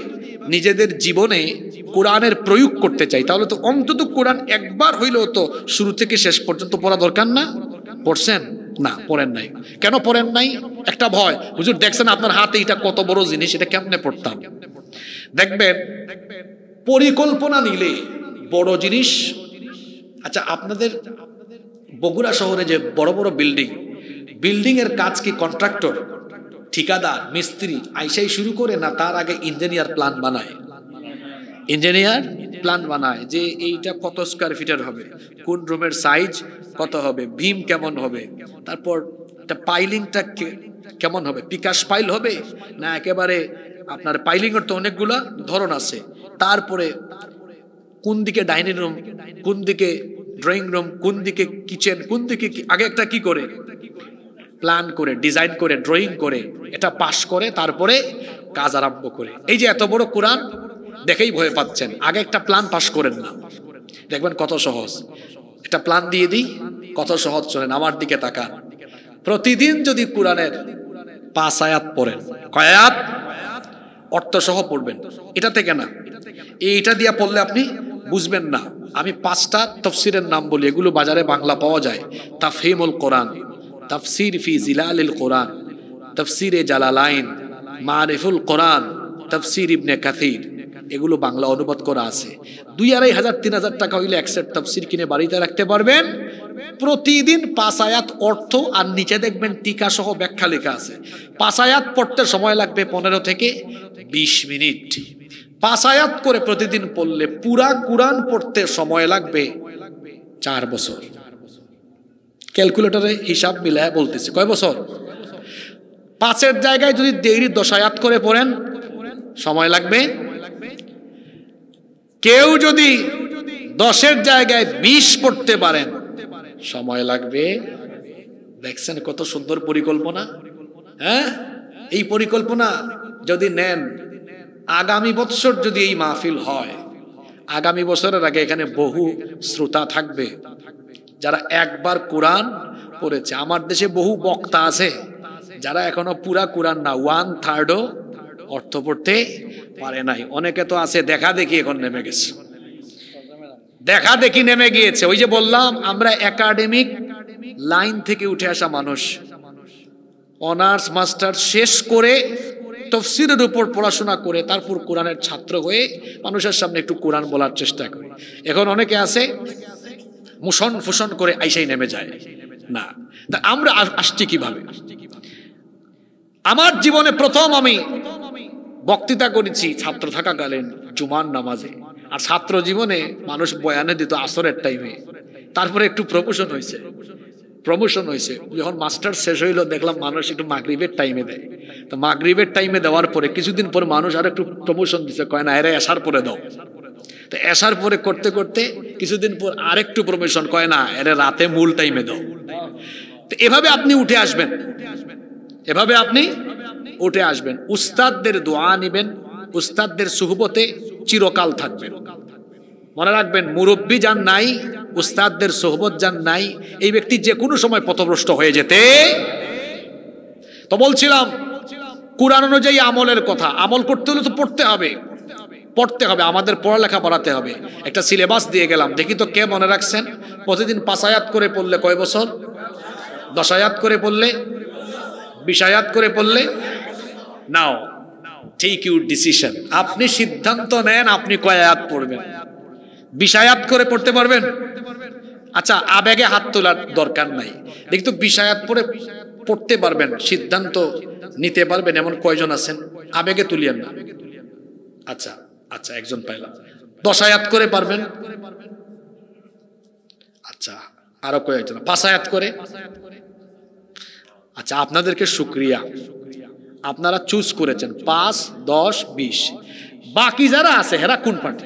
Speaker 1: নিজেদের জীবনে কোরআনের প্রয়োগ করতে চাই, তাহলে তো অন্তত কোরআন একবার হইলেও তো শুরু থেকে শেষ পর্যন্ত পড়া দরকার না? পড়ছেন না? পড়েন নাই। কেন পড়েন নাই? একটা ভয়, হুজুর দেখছেন আপনার হাতে এটা কত বড় জিনিস, এটা কেমনে পড়তাম? দেখবেন পরিকল্পনা নিলে বড় জিনিস। আচ্ছা, আপনাদের বগুড়া শহরে যে বড় বড় বিল্ডিং এর কাজ কি কন্ট্রাক্টর, ঠিকাদার, মিস্ত্রি আইসাই শুরু করে, না তার আগে ইঞ্জিনিয়ার প্ল্যান বানায়? ইঞ্জিনিয়ার প্ল্যান বানায় যে এইটা কত স্কয়ার ফিটের হবে, কোন রুমের সাইজ কত হবে, ভীম কেমন হবে, তারপর এটা পাইলিংটা কেমন হবে, পিকাশ পাইল হবে না একেবারে আপনার পাইলিং এর তো অনেকগুলা ধরন আছে। তারপরে কোন দিকে ডাইনিং রুম, কোন দিকে ড্রয়িং রুম, কোন দিকে কিচেন, কোন দিকে আগে একটা কি করে প্ল্যান করে, ডিজাইন করে, ড্রয়িং করে, এটা পাস করে, তারপরে কাজ আরম্ভ করে। এই যে এত বড় কোরআন দেখেই ভয় পাচ্ছেন, আগে একটা প্ল্যান পাস করেন না, দেখবেন কত সহজ। একটা প্ল্যান দিয়ে দিই, কত সহজ। চলেন আমার দিকে তাকান, প্রতিদিন যদি কোরআনের 5 আয়াত পড়েন, কয় আয়াত? অর্থ সহ পড়বেন, এটা থেকে না, এইটা দিয়া পড়লে আপনি বুঝবেন না। আমি 5টা তাফসীরের নাম বলি, এগুলো বাজারে বাংলা পাওয়া যায়। তাফহিমুল কোরআন, তাফসীর ফি জিলালিল কোরআন, তাফসীরে জালালাইন, মারিফুল কোরআন, তাফসীর ইবনে কাসির, এগুলো বাংলা অনুবাদ করা আছে। 2,500 3,000 টাকা হইলে এক সেট তাফসীর কিনে বাড়িতে রাখতে পারবেন। প্রতিদিন 5 আয়াত অর্থ, আর নিচে দেখবেন টিকা সহ ব্যাখ্যা লেখা আছে। 5 আয়াত পড়তে সময় লাগবে 15 থেকে 20 মিনিট। 5 আয়াত করে প্রতিদিন পড়লে পুরা কোরআন পড়তে সময় লাগবে 4 বছর। ক্যালকুলেটরে হিসাব মিলায় বলতেছি, কয় বছর? 5-এর জায়গায় যদি ডেইলি 10 আয়াত করে পড়েন সময় লাগবে। কেউ যদি 10-এর জায়গায় 20 পড়তে পারেন সময় লাগবে। দেখছেন কত সুন্দর পরিকল্পনা? হ্যাঁ, এই পরিকল্পনা যদি নেন, আগামী বছর যদি এই মাহফিল হয়, আগামী বছরের আগে এখানে বহু শ্রোতা থাকবে যারা একবার কোরআন পড়েছে। আমার দেশে বহু বক্তা আছে যারা এখনো পুরা কোরআন না 1/3 অর্থ পড়তে পারে নাই। অনেকে তো আছে দেখা দেখি এখন নেমে গেছে, দেখা দেখি নেমে গিয়েছে। ওই যে বললাম আমরা একাডেমিক লাইন থেকে উঠে আসা মানুষ, অনার্স মাস্টার শেষ করে তাফসীরের উপর পড়াশোনা করে তারপর কোরআনের ছাত্র হয়ে মানুষের সামনে একটু কোরআন বলার চেষ্টা করি। এখন অনেকে আছে মুশন ফুসন করে আইসাই নেমে যায় না। তা আমরা আসছি কিভাবে? আমার জীবনে প্রথম আমি বক্তৃতা করেছি ছাত্র থাকাকালীন জুমার নামাজে, আর ছাত্র জীবনে মানুষ বয়ানে দিত আসরের টাইমে। তারপরে একটু প্রমোশন হয়েছে যখন মাস্টার শেষ হইলো দেখলাম মানুষ একটু মাগরিবের টাইমে দেয়। তো মাগরিবের টাইমে দেওয়ার পরে কিছুদিন পর মানুষ আর একটু প্রমোশন দিচ্ছে, কয় না এরা এসার পরে দাও। তো এসার পরে করতে করতে কিছুদিন পর আরেকটু প্রমোশন, কয় না এরা রাতে মূল টাইমে দাও। তো এভাবে আপনি উঠে আসবেন, এভাবে আপনি উঠে আসবেন। উস্তাদদের দোয়া নিবেন, উস্তাদদের সুহবতে চিরকাল থাকবেন। মনে রাখবেন মুরব্বী যান নাই, উস্তাদদের সোহবত যান নাই, এই ব্যক্তি যে কোনো সময় পথভ্রষ্ট হয়ে যেতে। তো বলছিলাম কুরআন অনুযায়ী আমলের কথা। আমল করতে হলে তো পড়তে হবে, আমাদের পড়ালেখা বাড়াতে হবে। একটা সিলেবাস দিয়ে গেলাম, দেখি তো কে মনে রাখছেন। প্রতিদিন 5 আয়াত করে পড়লে কয় বছর? 10 আয়াত করে পড়লে, 20 আয়াত করে পড়লে। নাও টেক ইউর ডিসিশন, আপনি সিদ্ধান্ত নেন আপনি কয় আয়াত পড়বেন। 20 আয়াত করে পড়তে পারবেন? আচ্ছা আবেগে হাত তোলার দরকার নাই, দেখি তো 20 আয়াত পড়তে পারবেন, সিদ্ধান্ত নিতে পারবেন এমন কয়জন আছেন? আবেগে তুলিয়েন না। আচ্ছা আচ্ছা একজন পাইলাম। 10 আয়াত করে পারবেন? আচ্ছা আরো কয়েকজন। 5 আয়াত করে? আচ্ছা আপনাদেরকে শুকরিয়া, আপনারা চুজ করেছেন 5, 10, 20। বাকি যারা আছে হেরা কোন পার্টি?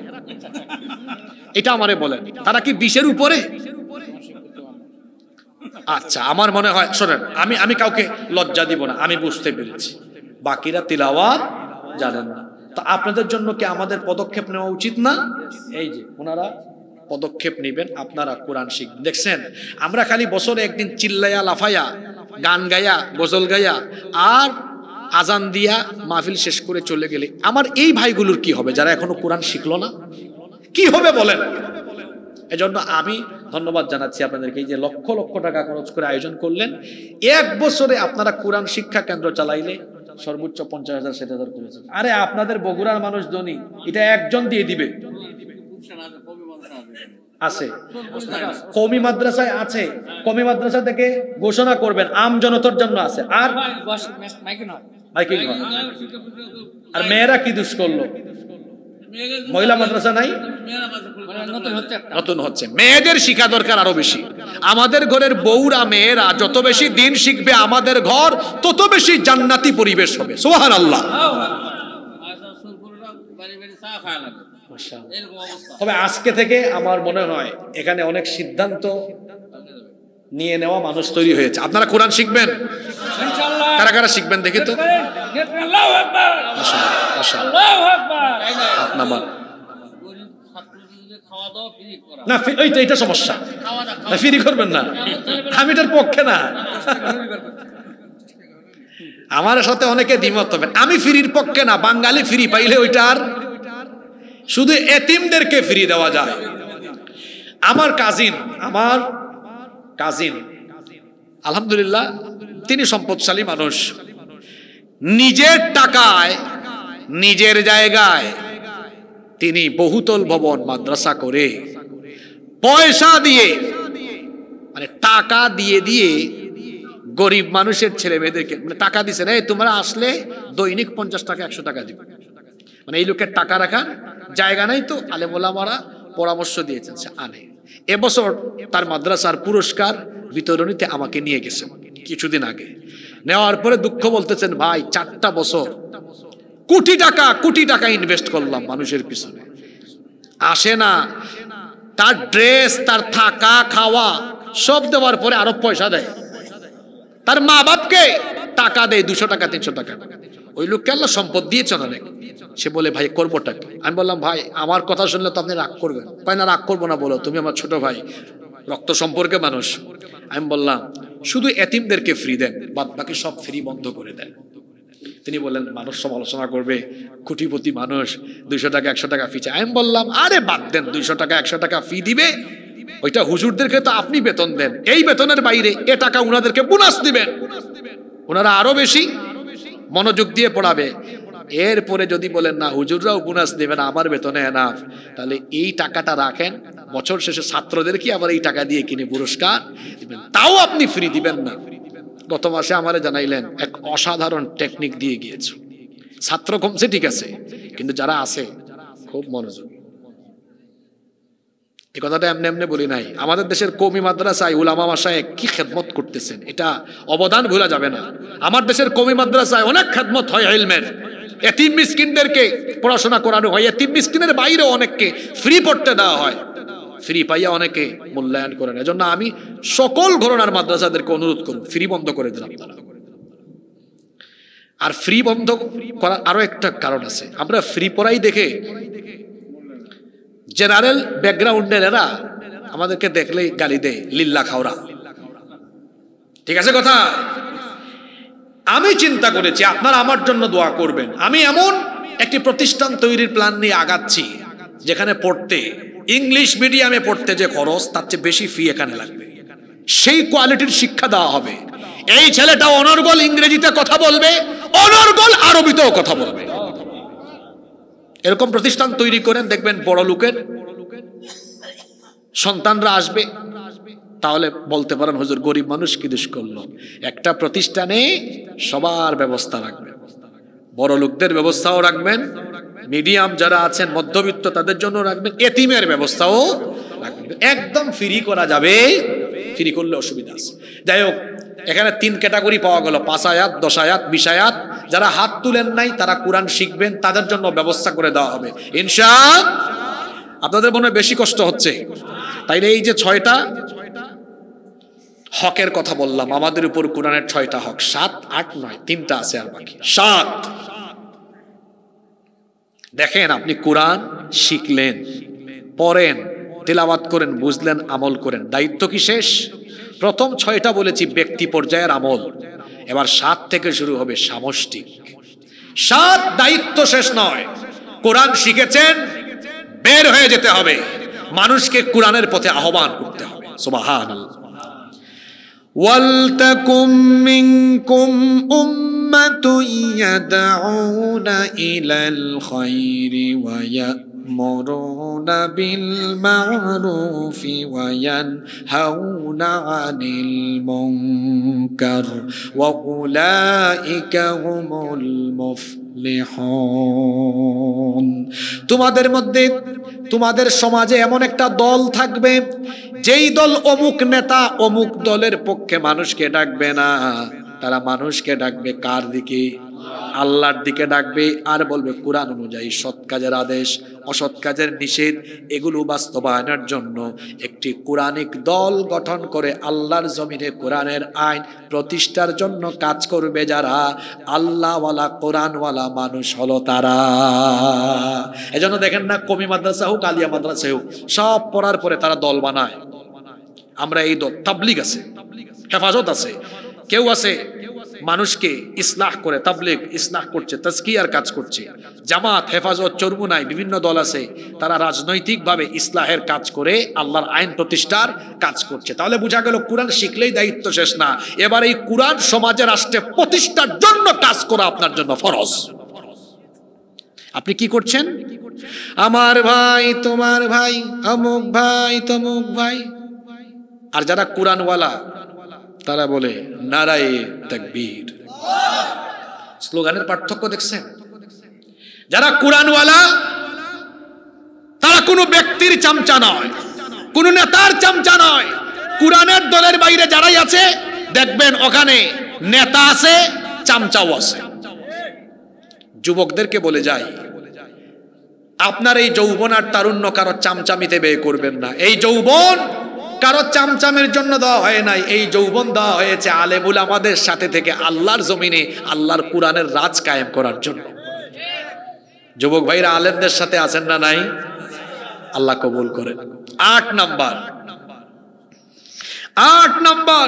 Speaker 1: এটা আমারে বলেন, তারা কি 20-এর উপরে? আচ্ছা আমার মনে হয়, শোনেন আমি কাউকে লজ্জা দিব না, আমি বুঝতে পেরেছি বাকিরা তিলাওয়াত জানেন না। তো আপনাদের জন্য কি আমাদের পদক্ষেপ নেওয়া উচিত না? এই যে ওনারা পদক্ষেপ নেবেন, আপনারা কোরআন শিখবেন। দেখছেন আমরা খালি বছরে একদিন চিল্লাইয়া লাফাইয়া গান গায়া গজল গায়া আর আজান দিয়া মাহফিল শেষ করে চলে গেলে আমার এই ভাইগুলোর কি হবে যারা এখনো কোরআন শিখলো না? কি হবে বলেন? এজন্য আমি ধন্যবাদ জানাচ্ছি আপনাদেরকে, যে লক্ষ লক্ষ টাকা খরচ করে আয়োজন করলেন। 1 বছরে আপনারা কোরআন শিক্ষা কেন্দ্র চালাইলে সর্বোচ্চ 50,000 60,000 করেছেন। আরে আপনাদের বগুড়ার মানুষ ধনী, এটা একজন দিয়ে দিবে। আছে কওমি মাদ্রাসায় আছে, কওমি মাদ্রাসা থেকে ঘোষণা করবেন আম জনতার জন্য আছে। আর মাইকিং হয়। আর মেয়েরা কি দুষ করলো? মহিলা মাদ্রাসা নাই, নতুন হচ্ছে। মেয়েদের শিক্ষা দরকার আরো বেশি। আমাদের ঘরের বউরা মেয়েরা যত বেশি দিন শিখবে আমাদের ঘর তত বেশি জান্নাতি পরিবেশ হবে। সুবহানাল্লাহ। তবে আজকে থেকে আমার মনে হয় এখানে অনেক সিদ্ধান্ত নিয়ে নেওয়া মানুষ তৈরি হয়েছে। আপনারা কোরআন শিখবেন? কারা কারা শিখবেন দেখি তো? না এইটা সমস্যা, ফ্রি করবেন না, আমি এটার পক্ষে না। আমার সাথে অনেকে দ্বিমত হবে, আমি ফ্রির পক্ষে না। বাঙালি ফ্রি পাইলে ওইটার শুধু এতিমদেরকে ফ্রি দেওয়া যায়। আমার কাজিন আলহামদুলিল্লাহ তিনি সম্পদশালী মানুষ, নিজের টাকায় নিজের জায়গায় তিনি বহুতল ভবন মাদ্রাসা করে পয়সা দিয়ে, মানে টাকা দিয়ে গরিব মানুষের ছেলে মেয়েদেরকে টাকা দিছে, রে তোমরা আসলে দৈনিক 50 টাকা 100 টাকা দিবে। মানে এই লোকের টাকা রাখার জায়গা নাই, তো আলেম ওলামারা পরামর্শ দিয়েছেন সে আনে। এবছর তার মাদ্রাসার পুরস্কার বিতরণীতে আমাকে নিয়ে গেছে কিছুদিন আগে। নেওয়ার পরে দুঃখ বলতেছেন, ভাই 4টা বছর কোটি টাকা ইনভেস্ট করলাম মানুষের পিছনে, আসে না। তার ড্রেস, তার থাকা খাওয়া সব দেওয়ার পরে আরো পয়সা দেয়, তার মা বাপকে টাকা দেয় 200 টাকা 300 টাকা। ওই লোককে আল্লাহ সম্পদ দিয়েছেন অনেক। সে বলে ভাই করবোটা কি? আমি বললাম ভাই আমার কথা শুনলে তো আপনি রাগ করবেন। কয় না রাগ করবো না, বলো তুমি আমার ছোট ভাই, রক্ত সম্পর্কে মানুষ। আমি বললাম শুধু এতিমদেরকে ফ্রি দেন, বাদ বাকি সব ফ্রি বন্ধ করে দেন। তিনি বললেন মানুষ সমালোচনা করবে, কোটিপতি মানুষ 200 টাকা 100 টাকা ফি চায়। আমি বললাম আরে বাদ দেন, 200 টাকা 100 টাকা ফি দিবে ওইটা হুজুরদেরকে তো আপনি বেতন দেন, এই বেতনের বাইরে এ টাকা উনাদেরকে বোনাস দিবেন, ওনারা আরো বেশি মনোযোগ দিয়ে পড়াবে। এরপরে যদি বলেন না হুজুররাও বোনাস দেবেন আমার বেতনে এনাফ, তাহলে এই টাকাটা রাখেন, বছর শেষে ছাত্রদেরকে আবার এই টাকা দিয়ে কিনে পুরস্কার দিবেন, তাও আপনি ফ্রি দিবেন না। গত মাসে আমারে জানাইলেন এক অসাধারণ টেকনিক দিয়ে গিয়েছে। ছাত্র কমছে ঠিক আছে, কিন্তু যারা আছে খুব মনোযোগী। এই কথাটা এমনি এমনি বলি নাই। আমাদের দেশের কওমি মাদ্রাসায় উলামা মাশায়েখ কি খেদমত করতেছেন, এটা অবদান ভোলা যাবে না। আমার দেশের কওমি মাদ্রাসায় অনেক খেদমত হয় ইলমের, এতিম মিসকিনদেরকে পড়াশোনা করানো হয়, এতিম মিসকিনের বাইরে অনেককে ফ্রি পড়তে দেওয়া হয়, ফ্রি পাইয়া অনেকে মূল্যায়ন করেন। এজন্য আমি সকল ঘরানার মাদ্রাসাদেরকে অনুরোধ করব ফ্রি বন্ধ করে দেন আপনারা। আর ফ্রি বন্ধ করার আরো একটা কারণ আছে, আমরা ফ্রি পড়াই দেখে জেনারেল ব্যাকগ্রাউন্ডের এরা আমাদেরকে দেখলেই গালি দেয়, লিল্লা খাওরা। ঠিক আছে কথা? আমি চিন্তা করেছি আপনারা আমার জন্য দোয়া করবেন। আমি এমন একটি প্রতিষ্ঠান তৈরির প্ল্যান নিয়ে আগাচ্ছি যেখানে পড়তে, ইংলিশ মিডিয়ামে পড়তে যে খরচ তার চেয়ে বেশি ফি এখানে লাগবে, সেই কোয়ালিটির শিক্ষা দেওয়া হবে। এই ছেলেটা অনর্গল ইংরেজিতে কথা বলবে, অনর্গল আরবিতেও কথা বলবে। এরকম প্রতিষ্ঠান তৈরি করেন, দেখবেন বড় লোকের সন্তানরা আসবে, তাহলে বলতে পারেন হুজুর গরিব মানুষ কি দোষ করলো। একটা প্রতিষ্ঠানে সবার ব্যবস্থা রাখবেন, বড় লোকদের ব্যবস্থাও রাখবেন, মিডিয়াম যারা আছেন মধ্যবিত্ত তাদের জন্য রাখবেন, এতিমের ব্যবস্থাও রাখবেন। একদম ফ্রি করা যাবে, ফ্রি করলে অসুবিধা আছে। যাই হোক, এখানে 3 ক্যাটাগরি পাওয়া গেল, 5 আয়াত 10 আয়াত 20 আয়াত। যারা হাত তুলেন নাই তারা কোরআন শিখবেন, তাদের জন্য ব্যবস্থা করে দেওয়া হবে ইনশাআল্লাহ। আপনাদের মনে বেশি কষ্ট হচ্ছে, তাইলে এই যে 6টা হকের কথা বললাম, আমাদের উপর কোরআনের 6টা হক, 7 8 9 3টা আছে আর বাকি 7। দেখেন আপনি কোরআন শিখলেন, পড়েন, তেলাওয়াত করেন, বুঝলেন, আমল করেন, দায়িত্ব কি শেষ? প্রথম 6টা বলেছি ব্যক্তি পর্যায়ের আমল, এবার 7 থেকে শুরু হবে সামষ্টিক। 7 দায়িত্ব শেষ নয়, কোরআন শিখেছেন, বের হয়ে যেতে হবে, মানুষকে কোরআনের পথে আহ্বান করতে হবে। সুবহানাল্লাহ। ওয়ালতাকুম মিনকুম উম্মাতুন ইয়াদউনা ইলাল খায়রি ওয়া ইয়া'মুরুনা বিল মা'রুফি ওয়া ইয়ানহাউনা আনিল মুনকার ওয়া উলাইকা হুমুল মুফলিহুন। তোমাদের মধ্যে, তোমাদের সমাজে এমন একটা দল থাকবে যেই দল অমুক নেতা অমুক দলের পক্ষে মানুষকে ডাকবে না, তারা মানুষকে ডাকবে কার দিকে? আল্লাহর দিকে ডাকবে, আর বলবে কোরআন অনুযায়ী সৎ কাজের আদেশ, অসৎ কাজের নিষেধ, এগুলো বাস্তবায়নের জন্য একটি কোরআনিক দল গঠন করে আল্লাহর জমিনে কোরআনের আইন প্রতিষ্ঠার জন্য কাজ করবে যারা, আল্লাহওয়ালা কোরআনওয়ালা মানুষ হলো তারা। এজন্য দেখেন না, কওমি মাদ্রাসা হোক আলিয়া মাদ্রাসা হোক, সব পড়ার পরে তারা দল বানায়। আমরা এই দল, তাবলীগ আছে, হেফাজত আছে, কেউ আছে মানুষকে ইসলাহ করে, তাবলীগ ইসলাহ করছে, তাজকিয়ার কাজ করছে, জামাত, হেফাজত, চরমুনাই বিভিন্ন দল আছে, তারা রাজনৈতিকভাবে ইসলাহের কাজ করে আল্লাহর আইন প্রতিষ্ঠার কাজ করছে। তাহলে বোঝা গেল কোরআন শিখলেই দায়িত্ব শেষ না, এবার এই কোরআন সমাজে রাষ্ট্রে প্রতিষ্ঠার জন্য কাজ করা আপনার জন্য ফরজ। আপনি কি করছেন? আমার ভাই, তোমার ভাই, অমুক ভাই, তমুক ভাই। আর যারা কোরআনওয়ালা তারা বলে নারায়ে তাকবীর। স্লোগানের পার্থক্য দেখছেন? যারা কোরআনওয়ালা তারা কোনো ব্যক্তির চামচা নয়, কোনো নেতার চামচা নয়। কোরআনের দলের বাইরে যারাই আছে দেখবেন ওখানে নেতা আছে, চামচাও আছে। যুবকদেরকে বলে যাই, আপনার এই যৌবন আর তারুণ্য কারো চামচামিতে ব্যয় করবেন না। এই যৌবন কারো চামচামের জন্য দেওয়া হয় নাই, এই যৌবন দেওয়া হয়েছে আলেমুল আমাদের সাথে থেকে আল্লাহর জমিনে আল্লাহর কোরআনের রাজ কায়েম করার জন্য। যুবক ভাইরা আলেমদের সাথে আছেন না নাই? আল্লাহ কবুল করেন। 8 নাম্বার,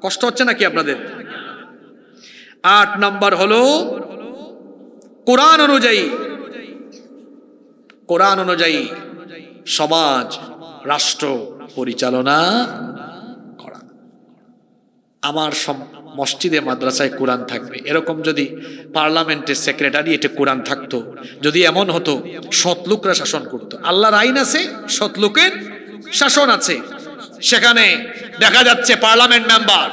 Speaker 1: কষ্ট হচ্ছে নাকি আপনাদের? 8 নাম্বার হলো কোরআন অনুযায়ী সমাজ রাষ্ট্র পরিচালনা করা। আমার মসজিদে মাদ্রাসায় কোরআন থাকবে, এরকম যদি পার্লামেন্টের সেক্রেটারিয়েটে কোরআন থাকতো, যদি এমন হতো সৎলোকরা শাসন করতো। আল্লাহর আইন আছে, সৎলোকের শাসন আছে। সেখানে দেখা যাচ্ছে পার্লামেন্ট মেম্বার,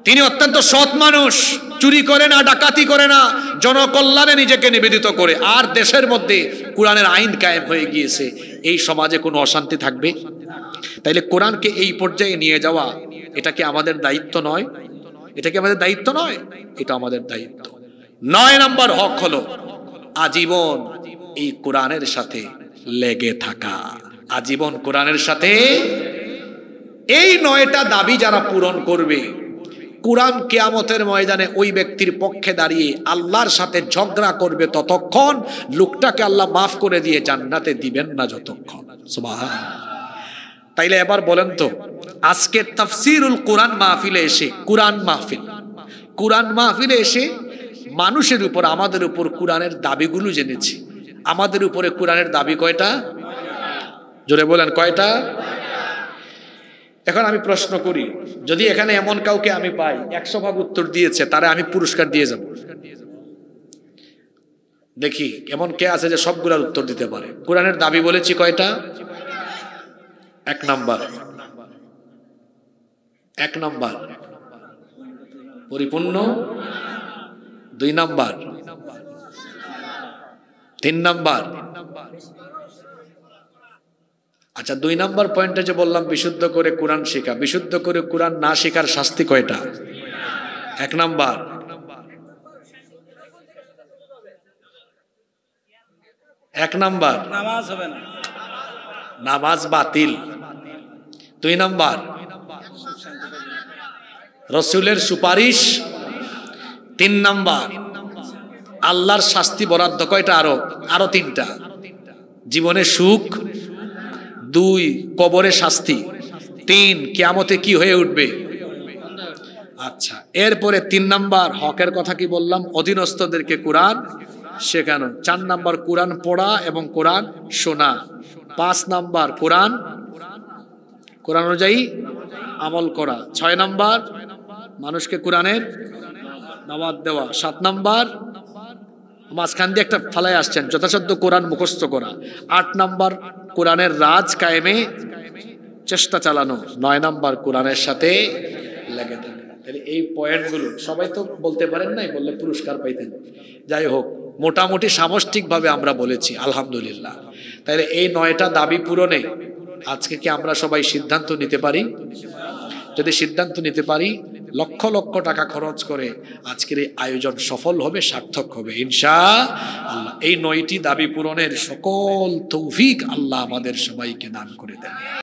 Speaker 1: তিনি অত্যন্ত সৎ মানুষ, চুরি করে না, ডাকাতি করে না, জনকল্যাণে নিজেকে নিবেদিত করে, আর দেশের মধ্যে কোরআনের আইন কায়েম হয়ে গিয়েছে। এই সমাজে কোনো অশান্তি থাকবে? তাইলে কোরআনকে এই পর্যায়ে নিয়ে যাওয়া, এটা কি আমাদের দায়িত্ব নয়? এটা কি আমাদের দায়িত্ব নয়? এটা আমাদের দায়িত্ব। 9 নাম্বার হক হলো আজীবন এই কোরআনের সাথে লেগে থাকা, আজীবন কোরআনের সাথে। এই 9টা দাবি যারা পূরণ করবে, কোরআন কিয়ামতের ময়দানে ওই ব্যক্তির পক্ষে দাঁড়িয়ে আল্লাহর সাথে ঝগড়া করবে ততক্ষণ, লোকটাকে আল্লাহ মাফ করে দিয়ে জান্নাতে দিবেন না যতক্ষণ। সুবহানাল্লাহ। তাইলে এবার বলেন তো, আজকে তাফসিরুল কোরআন মাহফিলে এসে, কোরআন মাহফিলে এসে মানুষের উপর, আমাদের উপর কোরআনের দাবিগুলো জেনেছি। আমাদের উপরে কোরআনের দাবি কয়টা? জোরে বলেন, কয়টা? এখন আমি প্রশ্ন করি, যদি এখানে এমন কাউকে আমি পাই 100 ভাগ উত্তর দিয়েছে, তারে আমি পুরস্কার দিয়ে যাব। দেখি এমন কে আছে যে সবগুলোর উত্তর দিতে পারে। কোরআনের দাবি বলেছি কয়টা? 1 নাম্বার পরিপূর্ণ, 2 নাম্বার, 3 নাম্বার। আচ্ছা, 2 নাম্বার পয়েন্টে যে বললাম বিশুদ্ধ করে কোরআন শেখা, বিশুদ্ধ করে কোরআন না শেখার শাস্তি কয়টা? 1 নাম্বার। 1 নাম্বার নামাজ হবে না, নামাজ বাতিল। 2 নাম্বার রাসূলের সুপারিশ। 3 নাম্বার আল্লাহর শাস্তি বরাদ্দ। কয়টা? আরো 3টা। জীবনে সুখ, 2 কবরে শাস্তি, 3 কিয়ামতে কি হয়ে উঠবে। আচ্ছা, এরপরে 3 নাম্বার হকের কথা কি বললাম? অধীনস্থদেরকে কোরআন শেখানো। 4 নাম্বার কোরআন পড়া এবং কোরআন শোনা। 5 নাম্বার কোরআন অনুযায়ী আমল করা। 6 নাম্বার মানুষকে কোরআনের দাওয়াত দেওয়া। 7 নাম্বার মাঝখান দিয়ে একটা ফালাই আসছেন, যথাসাধ্য কোরআন মুখস্থ করা। 8 নাম্বার কোরআনের রাজ কায়েমে চেষ্টা চালানো। 9 নাম্বার কোরআনের সাথে লেগে থাকা। তাহলে এই পয়েন্টগুলো সবাই তো বলতে পারেন নাই, বললে পুরস্কার পাইতেন। যাই হোক, মোটামুটি সামষ্টিকভাবে আমরা বলেছি, আলহামদুলিল্লাহ। তাহলে এই 9টা দাবি পূরণে আজকে কি আমরা সবাই সিদ্ধান্ত নিতে পারি? যদি সিদ্ধান্ত নিতে পারি, লক্ষ লক্ষ টাকা খরচ করে আজকের এই আয়োজন সফল হবে, সার্থক হবে ইনশাআল্লাহ। এই 9টি দাবি পূরণের সকল তৌফিক আল্লাহ আমাদের সবাইকে দান করে দেন।